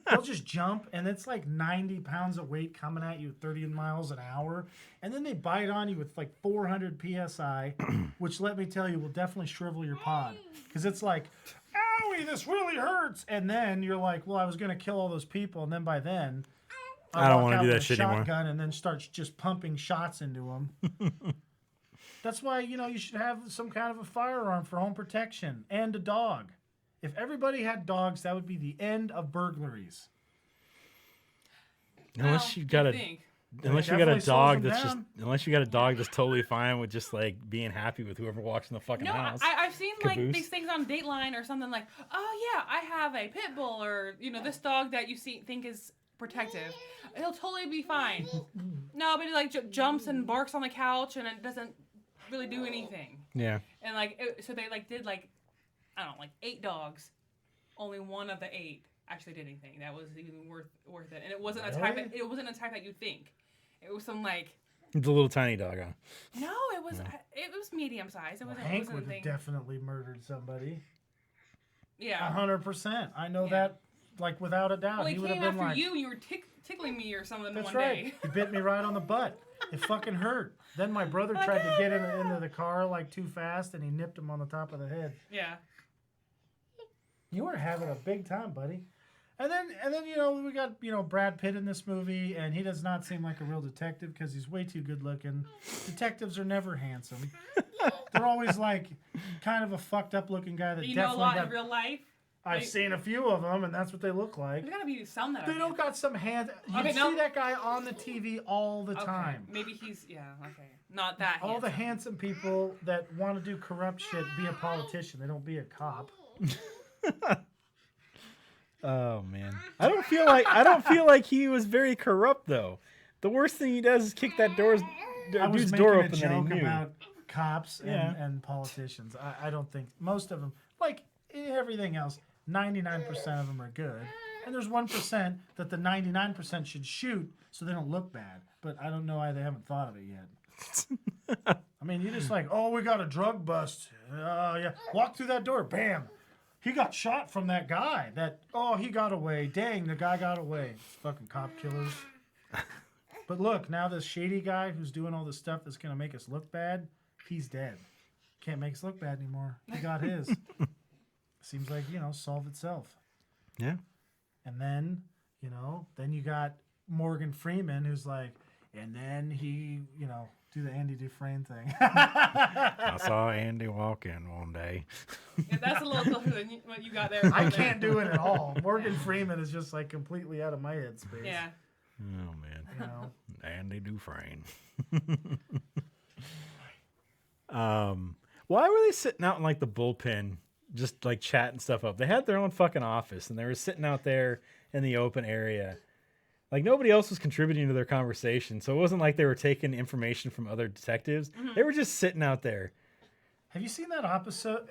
They'll just jump, and it's 90 pounds of weight coming at you at 30 miles an hour. And then they bite on you with 400 PSI, which, let me tell you, will definitely shrivel your pod. Because it's like, owie, this really hurts. And then you're like, well, I was going to kill all those people. And then by then,
I don't
walk
wanna
out
do
with
that
a
shit anymore.
shotgun and then starts just pumping shots into them. That's why, you should have some kind of a firearm for home protection and a dog. If everybody had dogs, that would be the end of burglaries.
Unless you got a
think.
unless you got a
definitely slows
dog
them
that's
down.
unless you got a dog that's totally fine with just being happy with whoever walks in the fucking
No,
house.
I've seen
Caboose.
these things on Dateline or something like, oh yeah, I have a pit bull or this dog that you think is protective. He'll totally be fine. No, but he jumps and barks on the couch and it doesn't really do anything.
Yeah.
And so they did I don't know 8 dogs. Only one of the 8 actually did anything that was even worth it. And it wasn't a type.
Really?
It wasn't a type that you'd think. It was some
It's a little tiny dog, huh?
no, it was medium size. It wasn't. It
Hank
wasn't
would
a thing.
have definitely murdered somebody.
Yeah.
100%. I know
Yeah.
that without a doubt.
Well, he
would have
came
been
after
like,
you. You were tickling me or something
that's
one
right.
day.
He bit me right on the butt. It fucking hurt. Then my brother tried to get into the car too fast, and he nipped him on the top of the head.
Yeah.
You were having a big time, buddy. And then we got Brad Pitt in this movie, and he does not seem like a real detective because he's way too good looking. Detectives are never handsome. They're always kind of a fucked up looking guy that
You know a
definitely
lot
got.
in real life.
I've seen a few of them, and that's what they look like.
There's gotta be some that
They
are
don't got some hand. You
Okay,
see
no.
that guy on the TV all the
okay.
time.
Maybe he's okay. Not that.
All the
handsome.
handsome people that want to do corrupt shit be a politician. They don't be a cop.
Oh man. I don't feel like he was very corrupt though. The worst thing he does is kick that
I was
dude's
making
door
a
open that he
joke
knew.
about cops
Yeah.
and politicians. I don't think most of them, like everything else, 99% of them are good. And there's 1% that the 99% should shoot so they don't look bad. But I don't know why they haven't thought of it yet. I mean, you just oh, we got a drug bust. Yeah. Walk through that door. Bam. he got shot from that guy. He got away. Dang, the guy got away. It's fucking cop killers. But look, now this shady guy who's doing all this stuff that's going to make us look bad, he's dead. Can't make us look bad anymore. He got his. Seems like, solved itself.
Yeah.
And then, then you got Morgan Freeman who's like, and then he, do the Andy Dufresne thing.
I saw Andy walk in one day.
Yeah, that's a little closer than what you got there.
I can't do it at all. Morgan Freeman is just like completely out of my headspace.
Yeah.
Oh, man. Andy Dufresne. Why were they sitting out in like the bullpen, just like chatting stuff up? They had their own fucking office and they were sitting out there in the open area. Like nobody else was contributing to their conversation. So it wasn't like they were taking information from other detectives. Mm-hmm. They were just sitting out there.
Have you seen that episode?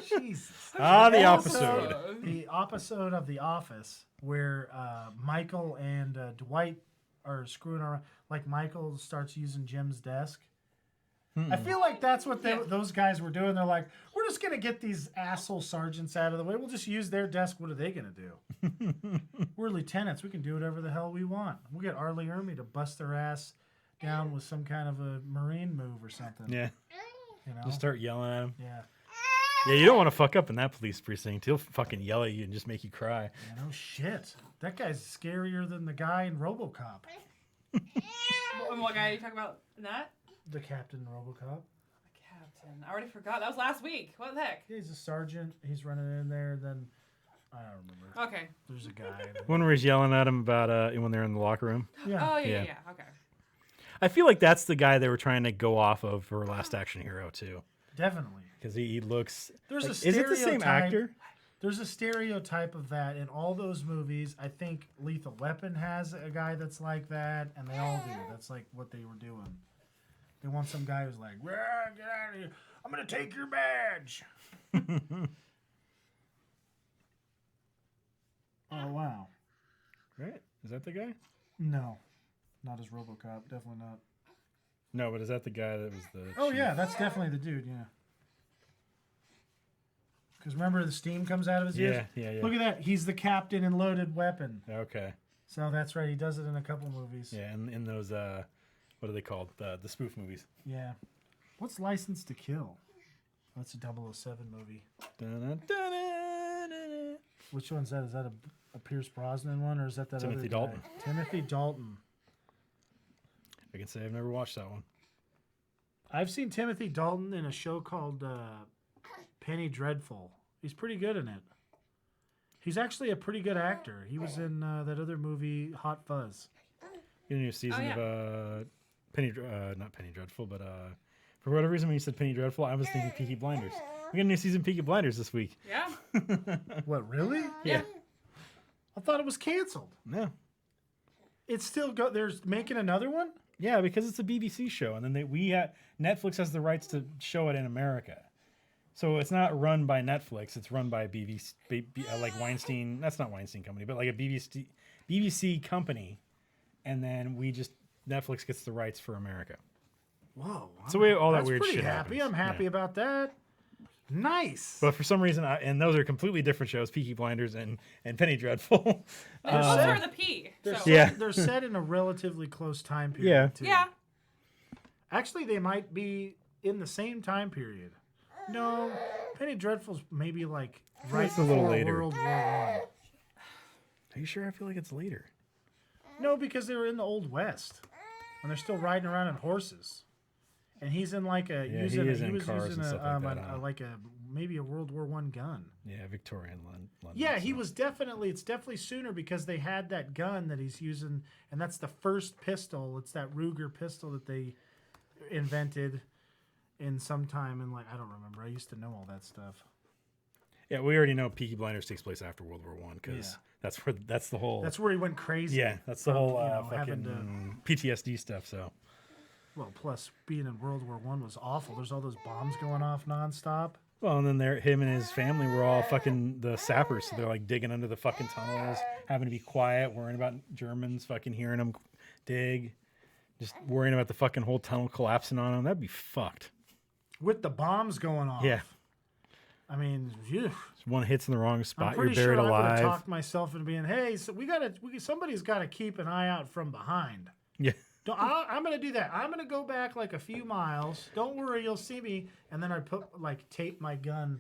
Jesus.
The episode.
The episode of The Office where Michael and Dwight are screwing around. Like Michael starts using Jim's desk. I feel like that's what those guys were doing. They're like, we're just going to get these asshole sergeants out of the way. We'll just use their desk. What are they going to do? We're lieutenants. We can do whatever the hell we want. We'll get Arlie Ermy to bust their ass down with some kind of a Marine move or something.
Yeah. Just start yelling at him.
Yeah.
Yeah, you don't want to fuck up in that police precinct. He'll fucking yell at you and just make you cry.
Yeah, no shit. That guy's scarier than the guy in RoboCop.
And what guy are you talking about? That?
The captain in RoboCop.
The captain. I already forgot. That was last week. What the heck?
Yeah, he's a sergeant. He's running in there. Then I don't remember.
Okay.
There's a guy.
One where he's yelling at him about when they're in the locker room.
Yeah.
Oh, yeah. Okay.
I feel like that's the guy they were trying to go off of for Last Action Hero too.
Definitely.
Because he looks.
There's
like,
a
is it the same
stereotype-
actor?
There's a stereotype of that in all those movies. I think Lethal Weapon has a guy that's like that, and they all do. That's like what they were doing. They want some guy who's like, well, get out of here. I'm going to take your badge. Oh, wow.
Right? Is that the guy?
No. Not as RoboCop. Definitely not.
No, but is that the guy that was the...
Oh,
chief?
yeah. That's definitely the dude, yeah. Because remember the steam comes out of his ears?
Yeah.
Look at that. He's the captain in Loaded Weapon.
Okay.
So that's right. He does it in a couple movies.
Yeah, and in those, what are they called? The spoof movies.
Yeah. What's License to Kill? That's a 007 movie.
Dun-dun-dun-dun-dun.
Which one's that? Is that a Pierce Brosnan one, or is that
Timothy
other
Dalton.
guy? Timothy Dalton.
I can say I've never watched that one.
I've seen Timothy Dalton in a show called Penny Dreadful. He's pretty good in it. He's actually a pretty good actor. He was in that other movie, Hot Fuzz.
The new season
yeah.
of not Penny Dreadful, but for whatever reason when you said Penny Dreadful, I was thinking Peaky Blinders. We got a new season of Peaky Blinders this week.
Yeah.
What, really?
Yeah.
I thought it was canceled.
No.
It's still they're making another one?
Yeah, because it's a BBC show, and then Netflix has the rights to show it in America. So it's not run by Netflix; it's run by BBC, like Weinstein. That's not Weinstein Company, but like a BBC company, and then Netflix gets the rights for America.
Whoa.
So all that
That's
weird
pretty
shit
happy.
happens.
I'm happy
Yeah.
about that. Nice.
But for some reason, and those are completely different shows: Peaky Blinders and Penny Dreadful.
But both are the P. So.
Yeah.
They're set in a relatively close time period,
Yeah.
too.
Yeah.
Actually, they might be in the same time period. No, Penny Dreadful's maybe like right
it's a little
before
later.
World War I.
Are you sure? I feel like it's later.
No, because they were in the Old West, and they're still riding around on horses. And he's in like a
Yeah,
using
he is
he
in
was
cars
using
and stuff like that, huh?
like a maybe a World War I gun.
Yeah, Victorian London.
Yeah, he
so.
was definitely. It's definitely sooner because they had that gun that he's using, and that's the first pistol. It's that Ruger pistol that they invented in some time in I don't remember. I used to know all that stuff.
Yeah, we already know Peaky Blinders takes place after World War One because
Yeah.
that's the whole.
That's where he went crazy.
yeah, that's the
from,
whole
having
fucking PTSD stuff. So
Well, plus being in World War I was awful. There's all those bombs going off nonstop.
well, and then him and his family were all fucking the sappers, so they're like digging under the fucking tunnels, having to be quiet, worrying about Germans fucking hearing them dig, just worrying about the fucking whole tunnel collapsing on them. That'd be fucked.
With the bombs going off.
Yeah.
I mean, phew.
One hits in the wrong
I'm
spot, you're
pretty
buried
sure I would have
alive.
talked myself into being, hey, so somebody's got to keep an eye out from behind.
Yeah.
I'm going to do that. I'm going to go back like a few miles. Don't worry, you'll see me. And then I tape my gun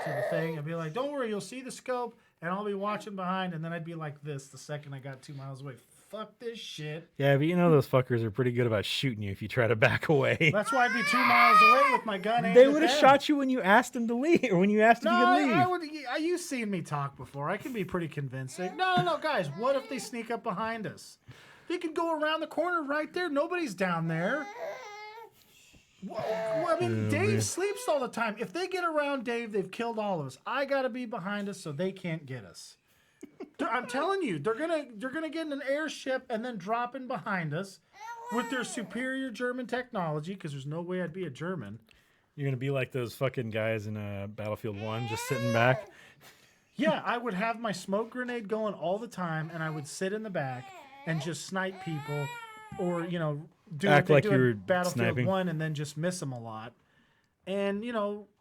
to the thing and be like, don't worry, you'll see the scope and I'll be watching behind. And then I'd be like this the second I got 2 miles away. Fuck this shit.
Yeah, but you know those fuckers are pretty good about shooting you if you try to back away.
That's why I'd be 2 miles away with my gun aimed
They
at
would have
them.
shot you when you asked them to leave, or when you asked if
No,
you could leave.
I would. You've seen me talk before. I can be pretty convincing. No, guys. What if they sneak up behind us? They could go around the corner right there. Nobody's down there. Well, I mean, Dave sleeps all the time. If they get around Dave, they've killed all of us. I gotta be behind us so they can't get us. I'm telling you, they're gonna get in an airship and then drop in behind us with their superior German technology. Because there's no way I'd be a German.
You're gonna be like those fucking guys in Battlefield 1, just sitting back.
Yeah, I would have my smoke grenade going all the time, and I would sit in the back and just snipe people, or do
Act
what they
like
do
you
in
were
Battlefield
sniping.
1 and then just miss them a lot, and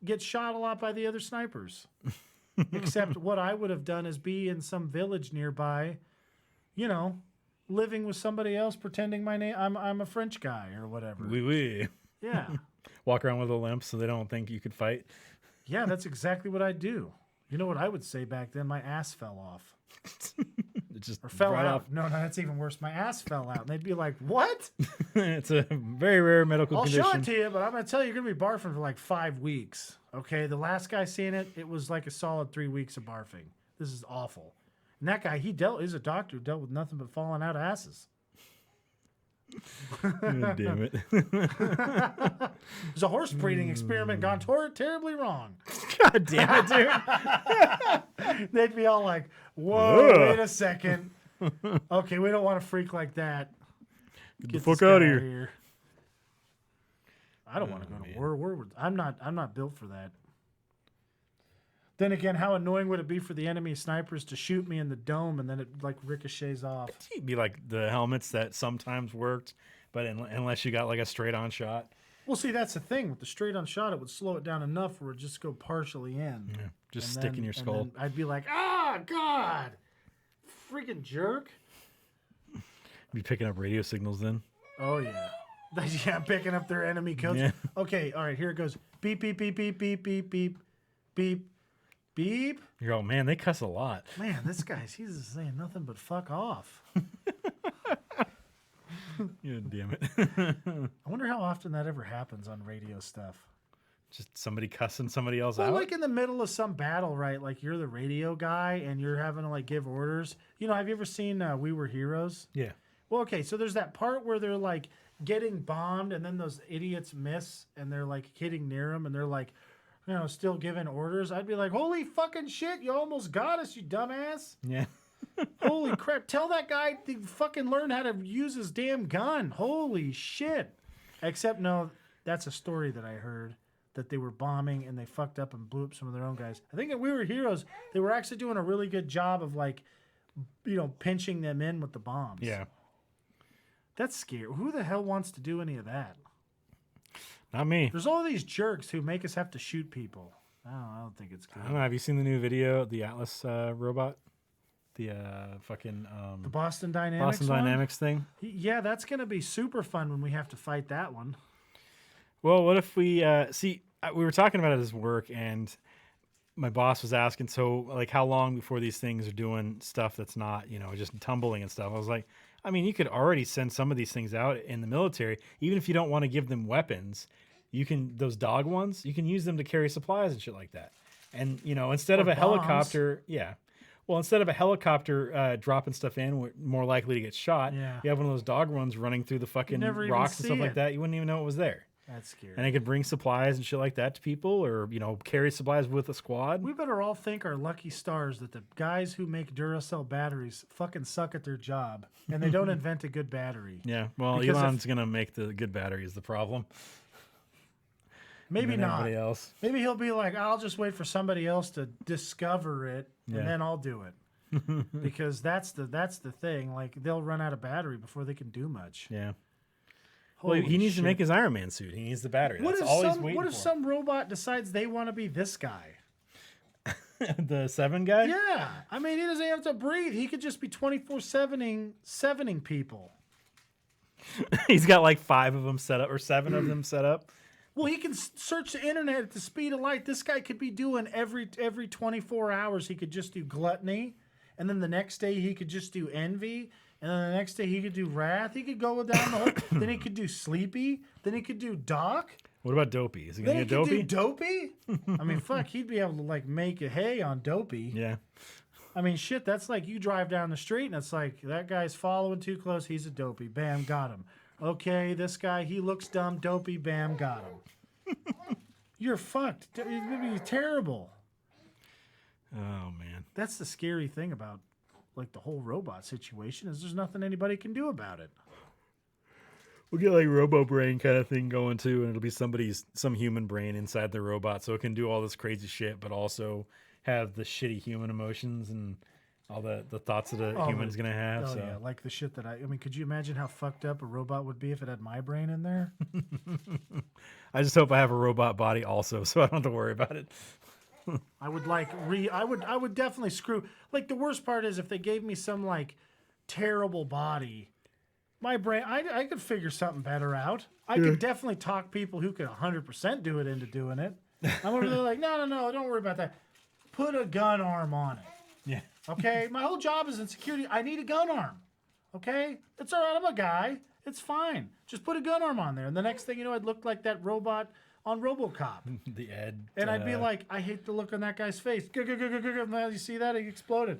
get shot a lot by the other snipers. Except what I would have done is be in some village nearby, living with somebody else, pretending my name I'm a French guy or whatever.
Oui, oui.
Yeah,
Walk around with a limp so they don't think you could fight.
yeah, that's exactly what I'd do. You know what I would say back then? My ass fell off.
It just
Or fell
right
out.
off.
No, that's even worse. My ass fell out. And they'd be like, what?
It's a very rare medical
I'll
condition.
show it to you, but I'm going to tell you, you're going to be barfing for like 5 weeks. Okay? The last guy seen it, it was like a solid 3 weeks of barfing. This is awful. And that guy, he's a doctor who dealt with nothing but falling out of asses.
God damn it.
It was a horse breeding experiment gone terribly wrong.
God damn it, dude.
They'd be all like, whoa,
Ugh.
wait a second. Okay, we don't want a freak like that.
Get the
Get
fuck
this
out
guy
of here.
I don't want to go to war. I'm not built for that. Then again, how annoying would it be for the enemy snipers to shoot me in the dome and then it like ricochets off?
It'd be like the helmets that sometimes worked, but unless you got like a straight on shot.
Well, see, that's the thing. With the straight on shot, it would slow it down enough where it would just go partially in.
Yeah, just
And
stick
then-
in your
and
skull.
then I'd be like, ah, God, freaking jerk.
Be picking up radio signals then.
Oh, yeah. Yeah, picking up their enemy codes.
Yeah.
Okay, all right, here it goes. Beep, beep, beep, beep, beep, beep, beep, beep, beep.
You're all, man, they cuss a lot.
Man, this guy's, he's just saying nothing but fuck off.
Yeah, damn it.
I wonder how often that ever happens on radio stuff.
Just somebody cussing somebody else
Well,
out.
like in the middle of some battle, right? Like you're the radio guy and you're having to like give orders. Have you ever seen We Were Heroes?
Yeah.
Well, okay, so there's that part where they're like getting bombed and then those idiots miss and they're like hitting near them and they're like, still giving orders. I'd be like, holy fucking shit, you almost got us, you dumbass.
Yeah.
Holy crap, tell that guy to fucking learn how to use his damn gun. Holy shit. Except, no, that's a story that I heard, that they were bombing and they fucked up and blew up some of their own guys. I think in We Were Heroes, they were actually doing a really good job of like, pinching them in with the bombs.
Yeah.
That's scary. Who the hell wants to do any of that?
Not me.
There's all these jerks who make us have to shoot people. I don't think it's
I don't
good.
know. Have you seen the new video, the Atlas robot? The fucking
The Boston Dynamics
Boston
one?
Dynamics thing?
Yeah, that's going to be super fun when we have to fight that one.
Well, what if we we were talking about it as work, and my boss was asking, so like how long before these things are doing stuff that's not, just tumbling and stuff. I was like, I mean, you could already send some of these things out in the military, even if you don't want to give them weapons. You can, those dog ones, you can use them to carry supplies and shit like that. And, instead of
Or
a
bombs.
helicopter, yeah. Well, instead of a helicopter dropping stuff in, we're more likely to get shot.
Yeah.
You have one of those dog runs running through the fucking
never even
rocks and
see
stuff like
it.
that. You wouldn't even know it was there.
That's scary.
And it could bring supplies and shit like that to people, or carry supplies with a squad.
We better all thank our lucky stars that the guys who make Duracell batteries fucking suck at their job and they don't invent a good battery.
Yeah, well,
Because
Elon's gonna make the good battery is the problem.
Maybe
And then
not.
everybody else.
Maybe he'll be like, I'll just wait for somebody else to discover it
Yeah.
and then I'll do it. Because that's the thing. Like they'll run out of battery before they can do much.
Yeah. Well,
Holy
he needs
shit.
to make his Iron Man suit. He needs the battery.
What
That's
if
all he's
some
waiting
what if
for.
some robot decides they want to be this guy?
The 7 guy?
Yeah. I mean, he doesn't have to breathe. He could just be 24/7ing people.
He's got like 5 of them set up or 7 of them set up.
Well, he can search the internet at the speed of light. This guy could be doing every 24 hours. He could just do gluttony, and then the next day he could just do envy, and then the next day he could do wrath. He could go down the whole. Then he could do sleepy. Then he could do doc.
What about Dopey? Is he
Then
gonna
he
get
could do
Dopey?
dopey. I mean, fuck, he'd be able to like make a hay on dopey.
Yeah.
I mean, shit, that's like you drive down the street and it's like that guy's following too close. He's a dopey. Bam, got him. Okay, this guy, he looks dumb. Dopey, bam, got him. You're fucked. It's gonna be terrible.
Oh man.
That's the scary thing about like the whole robot situation is there's nothing anybody can do about it.
We'll get like Robo Brain kind of thing going too, and it'll be some human brain inside the robot, so it can do all this crazy shit, but also have the shitty human emotions and all the thoughts that a human's gonna have.
Oh
so.
yeah, like the shit that I mean, could you imagine how fucked up a robot would be if it had my brain in there?
I just hope I have a robot body also, so I don't have to worry about it.
I would I would definitely screw. Like the worst part is if they gave me some like terrible body, my brain, I could figure something better out. I could definitely talk people who could 100% do it into doing it. I'm over there like, no, don't worry about that. Put a gun arm on it.
Yeah.
Okay, my whole job is in security. I need a gun arm. Okay, it's all right. I'm a guy. It's fine. Just put a gun arm on there, and the next thing you know, I'd look like that robot on RoboCop.
The Ed.
And I'd be like, I hate the look on that guy's face. You see that? He exploded.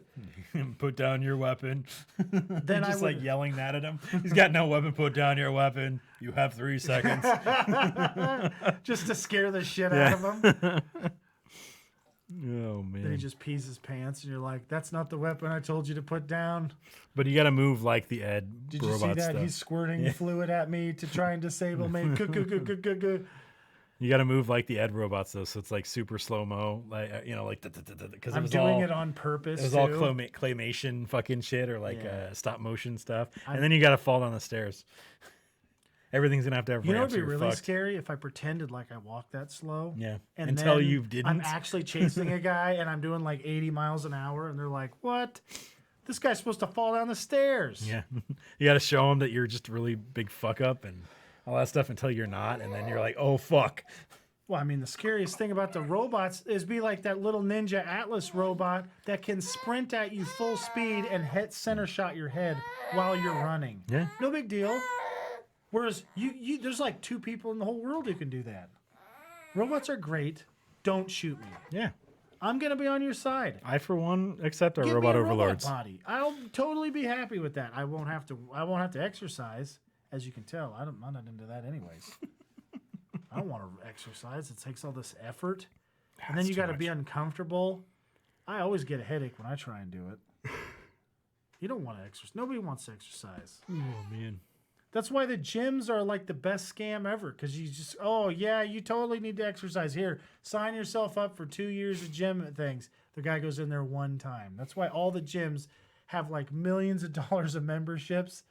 Put down your weapon.
Then
Just
I
like
would,
yelling that at him. He's got no weapon. Put down your weapon. You have 3 seconds.
just to scare the shit out of him.
Oh man.
Then he just pees his pants, and you're like, "That's not the weapon I told you to put down."
But you got to move like the Ed
Did you
robot
see that?
stuff.
He's squirting fluid at me to try and disable me.
You got to move like the Ed robots though, so it's like super slow mo, like like because
I'm doing it on purpose.
It was
too.
all claymation fucking shit or like
Yeah.
stop motion stuff, and then you got to fall down the stairs. Everything's gonna have to have
You know,
ramps.
it'd be
or you're
really
fucked.
scary if I pretended like I walked that slow.
Yeah,
And
until
then
you didn't.
I'm actually chasing a guy, and I'm doing like 80 miles an hour, and they're like, "What? This guy's supposed to fall down the stairs."
Yeah, you got to show them that you're just a really big fuck up and all that stuff until you're not, and then you're like, oh fuck.
Well, I mean, the scariest thing about the robots is be like that little Ninja Atlas robot that can sprint at you full speed and hit center shot your head while you're running.
Yeah.
No big deal. Whereas you there's like 2 people in the whole world who can do that. Robots are great. Don't shoot me.
Yeah,
I'm gonna be on your side.
I for one accept our
Give
robot
me a
overlords.
robot body. I'll totally be happy with that. I won't have to exercise, as you can tell. I'm not into that anyways. I don't want to exercise. It takes all this effort, and then
That's
you
too
got to
much.
be uncomfortable. I always get a headache when I try and do it. You don't want to exercise. Nobody wants to exercise.
Oh man.
That's why the gyms are like the best scam ever. Because you just, oh yeah, you totally need to exercise. Here, sign yourself up for 2 years of gym things. The guy goes in there one time. That's why all the gyms have like millions of dollars of memberships,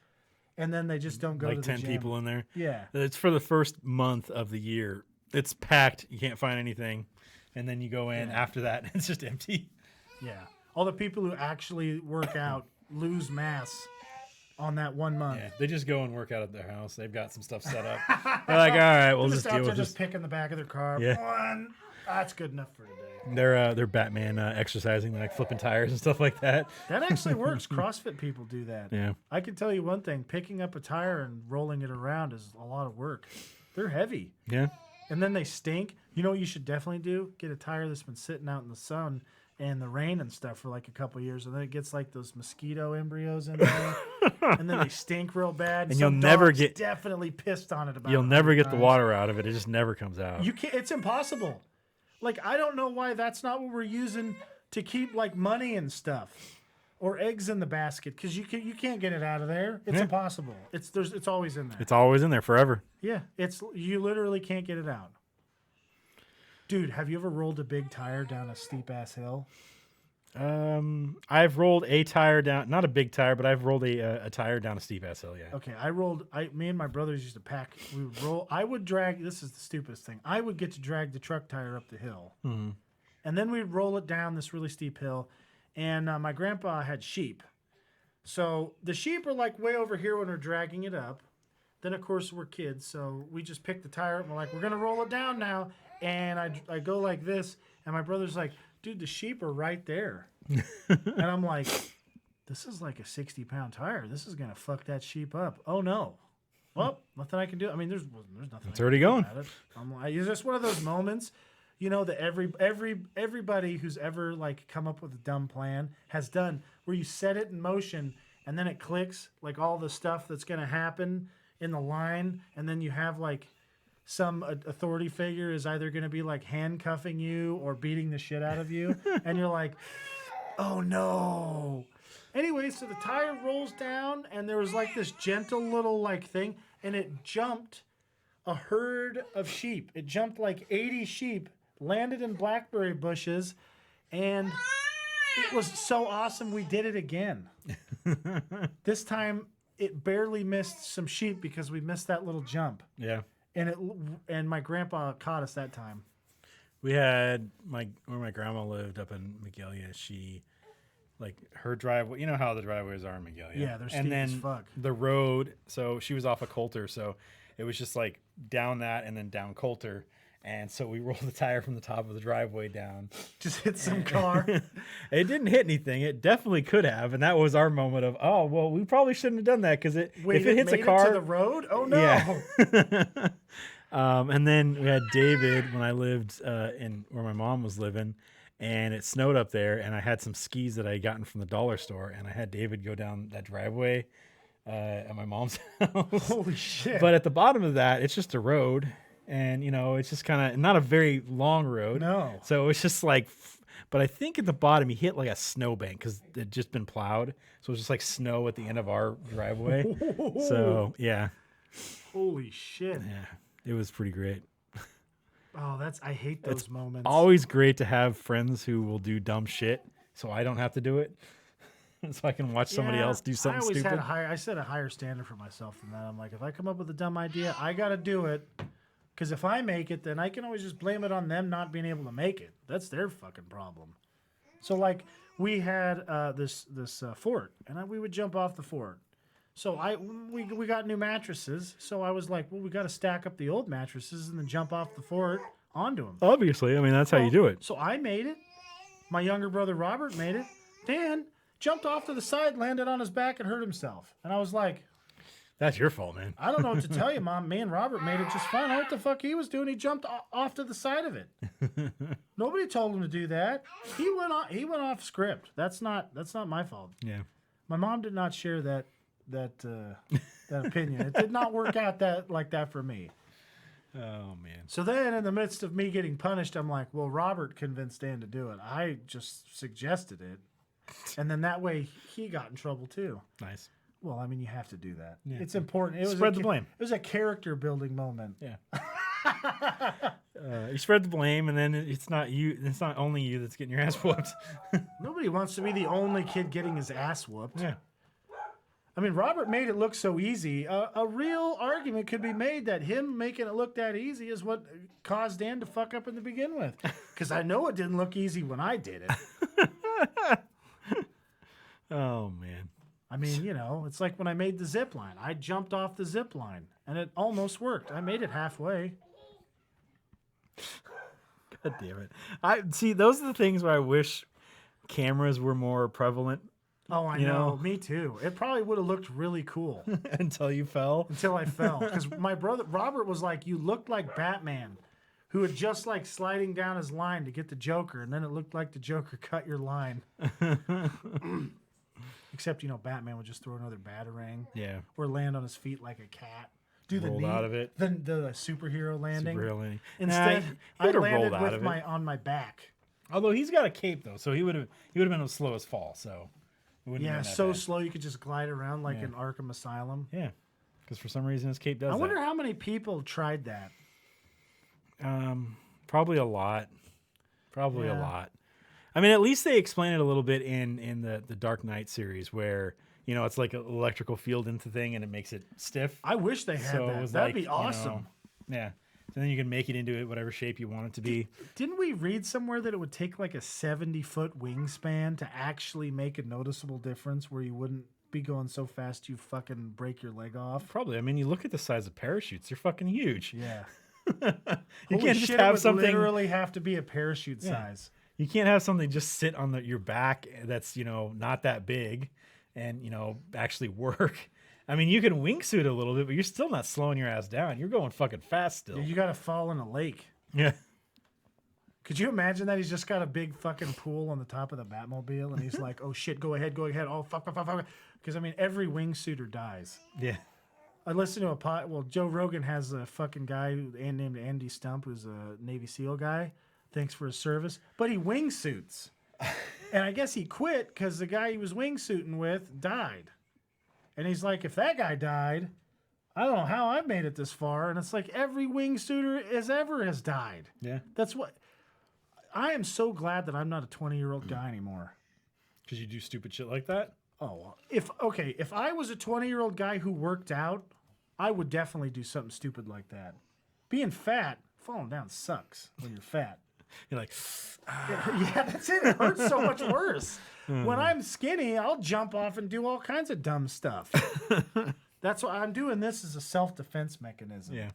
and then they just don't go
Like
to the
10
gym.
people in there.
Yeah.
It's for the first month of the year. It's packed. You can't find anything. And then you go in after that, and it's just empty.
Yeah. All the people who actually work out lose mass on that 1 month.
Yeah, they just go and work out at their house. They've got some stuff set up. They're like, all right, we'll
They're
just
just out
deal
there
with
just
this.
picking the back of their car.
Yeah.
One. That's good enough for today.
They're Batman exercising, like flipping tires and stuff like that.
That actually works. CrossFit people do that.
Yeah.
I can tell you one thing. Picking up a tire and rolling it around is a lot of work. They're heavy.
Yeah.
And then they stink. You know what you should definitely do? Get a tire that's been sitting out in the sun and the rain and stuff for like a couple of years, and then it gets like those mosquito embryos in there, and then they stink real bad.
And
Some
you'll never
dog's
get-
definitely pissed on it about.
You'll
100
never get the
times.
water out of it. It just never comes out.
You can't. It's impossible. Like I don't know why that's not what we're using to keep like money and stuff, or eggs in the basket, because you can't get it out of there. It's
Yeah.
impossible. It's always in there.
It's always in there forever.
Yeah, you literally can't get it out. Dude, have you ever rolled a big tire down a steep ass hill?
I've rolled a tire down, not a big tire, but I've rolled a tire down a steep ass hill. Yeah.
Okay, me and my brothers used to pack. We would roll. I would drag. This is the stupidest thing. I would get to drag the truck tire up the hill, And then we'd roll it down this really steep hill. And my grandpa had sheep. So the sheep are like way over here when we're dragging it up. Then, of course, we're kids. So we just pick the tire up and we're like, we're going to roll it down now. And I go like this. And my brother's like, dude, the sheep are right there. And I'm like, this is like a 60-pound tire. This is going to fuck that sheep up. Oh, no. Well, nothing I can do. I mean, there's nothing.
It's already going.
About it. I'm like, it's just one of those moments, that everybody who's ever like come up with a dumb plan has done, where you set it in motion and then it clicks, like all the stuff that's going to happen in the line, and then you have like some authority figure is either going to be like handcuffing you or beating the shit out of you, and you're like, oh no. Anyway, so the tire rolls down, and there was like this gentle little like thing, and it jumped a herd of sheep. It jumped like 80 sheep, landed in blackberry bushes, and it was so awesome we did it again. This time it barely missed some sheep because we missed that little jump.
Yeah.
And my grandpa caught us that time.
We had where my grandma lived up in Magalia. She, like, her driveway. You know how the driveways are in Magalia.
Yeah, they're steep
and then
as fuck.
The road. So she was off of Coulter, so it was just like down that and then down Coulter. And so we rolled the tire from the top of the driveway down.
Just hit some car.
It didn't hit anything. It definitely could have, and that was our moment of, oh well, we probably shouldn't have done that because if it hits a car
to the road, oh no.
Yeah. And then we had David when I lived in where my mom was living, and it snowed up there, and I had some skis that I had gotten from the dollar store, and I had David go down that driveway at my mom's house.
Holy shit!
But at the bottom of that, it's just a road, and it's just kind of not a very long road.
No.
So it's just like, but I think at the bottom he hit like a snowbank because it had just been plowed, so it was just like snow at the end of our driveway. So yeah.
Holy shit!
Yeah. It was pretty great.
Oh, I hate those moments.
Always great to have friends who will do dumb shit, so I don't have to do it. So I can watch somebody else do something
I always
stupid.
I set a higher standard for myself than that. I'm like, if I come up with a dumb idea, I got to do it. Because if I make it, then I can always just blame it on them not being able to make it. That's their fucking problem. So, like, we had this fort, and we would jump off the fort. So we got new mattresses. So I was like, well, we got to stack up the old mattresses and then jump off the fort onto them.
Obviously, I mean that's how you do it.
So I made it. My younger brother Robert made it. Dan jumped off to the side, landed on his back, and hurt himself. And I was like,
That's your fault, man.
I don't know what to tell you, Mom. Me and Robert made it just fine. I don't know what the fuck he was doing. He jumped off to the side of it. Nobody told him to do that. He went off script. That's not my fault.
Yeah.
My mom did not share that opinion. It did not work out like that for me.
Oh man.
So then, in the midst of me getting punished, I'm like, well, Robert convinced Dan to do it. I just suggested it, and then that way he got in trouble too.
Nice.
Well, I mean, you have to do that.
Yeah.
It's important.
Spread the blame.
It was a character building moment.
Yeah. You spread the blame, and then it's not you. It's not only you that's getting your ass whooped.
Nobody wants to be the only kid getting his ass whooped.
Yeah.
I mean, Robert made it look so easy. A real argument could be made that him making it look that easy is what caused Dan to fuck up in the begin with. Because I know it didn't look easy when I did it.
Oh man.
I mean, it's like when I made the zip line. I jumped off the zip line, and it almost worked. I made it halfway.
God damn it. I see. Those are the things where I wish cameras were more prevalent.
Oh, I
You
know.
know?
Me too. It probably would have looked really cool
Until you fell.
until I fell. Because my brother Robert was like, you looked like Batman, who had just like sliding down his line to get the Joker, and then it looked like the Joker cut your line. Except, Batman would just throw another batarang
Yeah.
or land on his feet like a cat. Do the
Rolled
knee,
out of it.
the superhero landing.
Superhero landing.
Instead,
he
I
would've
landed
rolled out
with
of it.
on my back.
Although he's got a cape though, so he would have been able to slow his fall. So it wouldn't have
Yeah,
been that
so
bad.
slow you could just glide around like
Yeah.
in Arkham Asylum.
Yeah, because for some reason his cape does.
I wonder
that.
how many people tried that.
Probably a lot. Probably a
Yeah.
lot. I mean, at least they explain it a little bit in the Dark Knight series where it's like an electrical field into thing and it makes it stiff.
I wish they had
So it
that.
was
That'd
like,
be awesome.
Yeah. So then you can make it into whatever shape you want it to be.
Didn't we read somewhere that it would take like a 70-foot wingspan to actually make a noticeable difference where you wouldn't be going so fast you fucking break your leg off?
Probably. I mean, you look at the size of parachutes; they're fucking huge.
Yeah.
You
Holy
can't just
shit,
have
it would
something.
literally have to be a parachute size.
You can't have something just sit on your back that's not that big, and actually work. I mean, you can wingsuit a little bit, but you're still not slowing your ass down. You're going fucking fast still.
You got to fall in a lake.
Yeah.
Could you imagine that he's just got a big fucking pool on the top of the Batmobile and he's like, oh shit, go ahead. Oh, fuck. Because, I mean, every wingsuiter dies.
Yeah.
I listened to Joe Rogan has a fucking guy named Andy Stump, who's a Navy SEAL guy. Thanks for his service. But he wingsuits. And I guess he quit because the guy he was wingsuiting with died. And he's like, if that guy died, I don't know how I made it this far. And it's like every wingsuiter has died.
Yeah.
That's what... I am so glad that I'm not a 20-year-old guy anymore.
Because you do stupid shit like that?
Oh, if I was a 20-year-old guy who worked out, I would definitely do something stupid like that. Being fat, falling down sucks when you're fat.
You're like,
Yeah, that's it. It hurts so much worse. When I'm skinny, I'll jump off and do all kinds of dumb stuff. That's why I'm doing this as a self-defense mechanism.
yeah.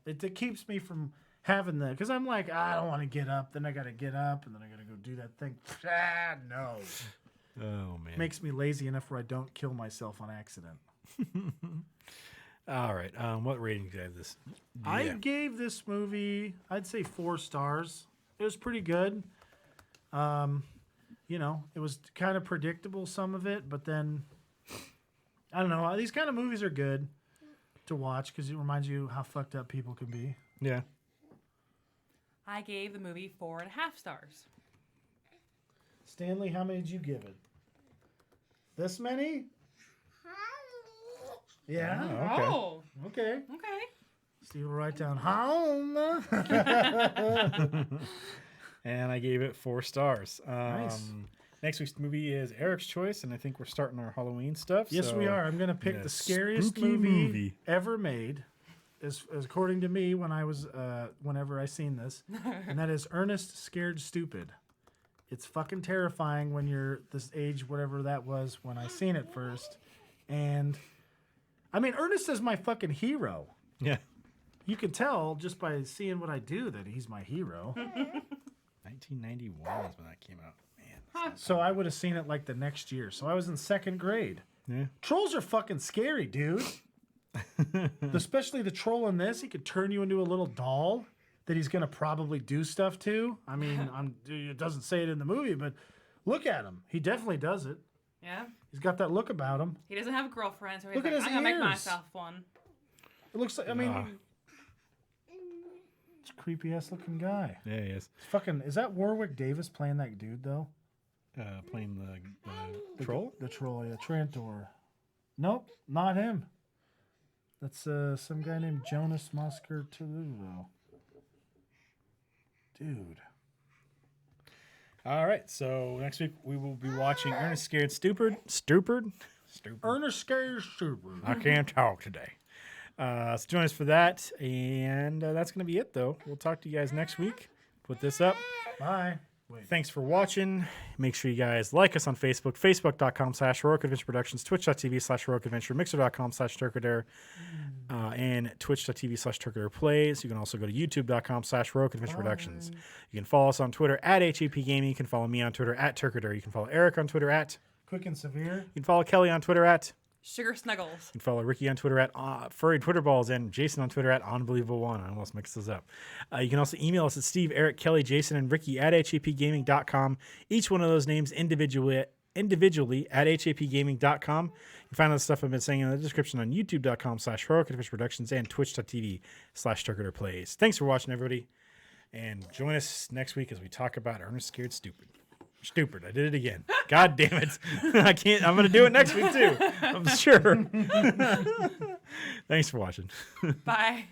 It keeps me from having the, because I'm like, I don't want to get up, then I got to get up, and then I got to go do that thing. No.
Oh, man.
Makes me lazy enough where I don't kill myself on accident.
All right. What rating do you have this?
I gave this movie, I'd say 4 stars. It was pretty good. It was kind of predictable, some of it, but then, I don't know. These kind of movies are good to watch because it reminds you how fucked up people can be.
Yeah.
I gave the movie 4.5 stars.
Stanley, how many did you give it? This many? Yeah.
Oh, okay.
Oh,
Okay.
okay.
Steve will write down home.
And I gave it 4 stars.
Nice.
Next week's movie is Eric's choice, and I think we're starting our Halloween stuff.
Yes,
so
we are. I'm going to pick
yeah,
the scariest
spooky
movie ever made, as according to me when I was, whenever I seen this, and that is Ernest Scared Stupid. It's fucking terrifying when you're this age, whatever that was, when I seen it first. And, I mean, Ernest is my fucking hero.
Yeah.
You can tell just by seeing what I do that he's my hero.
1991 is when that came out. Man.
So I would have seen it like the next year. So I was in 2nd grade.
Yeah.
Trolls are fucking scary, dude. Especially the troll in this. He could turn you into a little doll that he's going to probably do stuff to. I mean, it doesn't say it in the movie, but look at him. He definitely does it.
Yeah.
He's got that look about him.
He doesn't have a girlfriend, so he's
Look at
like,
his
I'm going to make
ears.
myself one.
It looks like, it's a creepy ass looking guy.
Yeah, he is.
Is that Warwick Davis playing that dude, though?
Playing the troll?
The troll, yeah, Trantor. Nope, not him. That's some guy named Jonas Moscartello. Dude.
All right, so next week we will be watching Ernest Scared Stupid.
Ernest Scared Stupid.
I can't talk today. So join us for that, and that's going to be it, though. We'll talk to you guys next week. Put this up.
Bye. Wait.
Thanks for watching. Make sure you guys like us on Facebook, facebook.com/Heroic Adventure Productions, twitch.tv/Heroic Adventure, mixer.com/Turkadare, and twitch.tv/Turkadare Plays. You can also go to youtube.com/Heroic Adventure Productions. You can follow us on Twitter @HAP Gaming. You can follow me on Twitter @Turkadare. You can follow Eric on Twitter @.
Quick and severe.
You can follow Kelly on Twitter @.
Sugar Snuggles.
You can follow Ricky on Twitter @Furry Twitter Balls and Jason on Twitter @Unbelievable1. I almost mixed those up. You can also email us at Steve, Eric, Kelly, Jason, and Ricky @HAPgaming.com. Each one of those names individually @HAPgaming.com. You can find all the stuff I've been saying in the description on youtube.com/Heroic Adventure Productions and twitch.tv/Turkadare Plays. Thanks for watching, everybody. And join us next week as we talk about Ernest Scared Stupid. I did it again. God damn it. I can't. I'm going to do it next week, too. I'm sure. Thanks for watching.
Bye.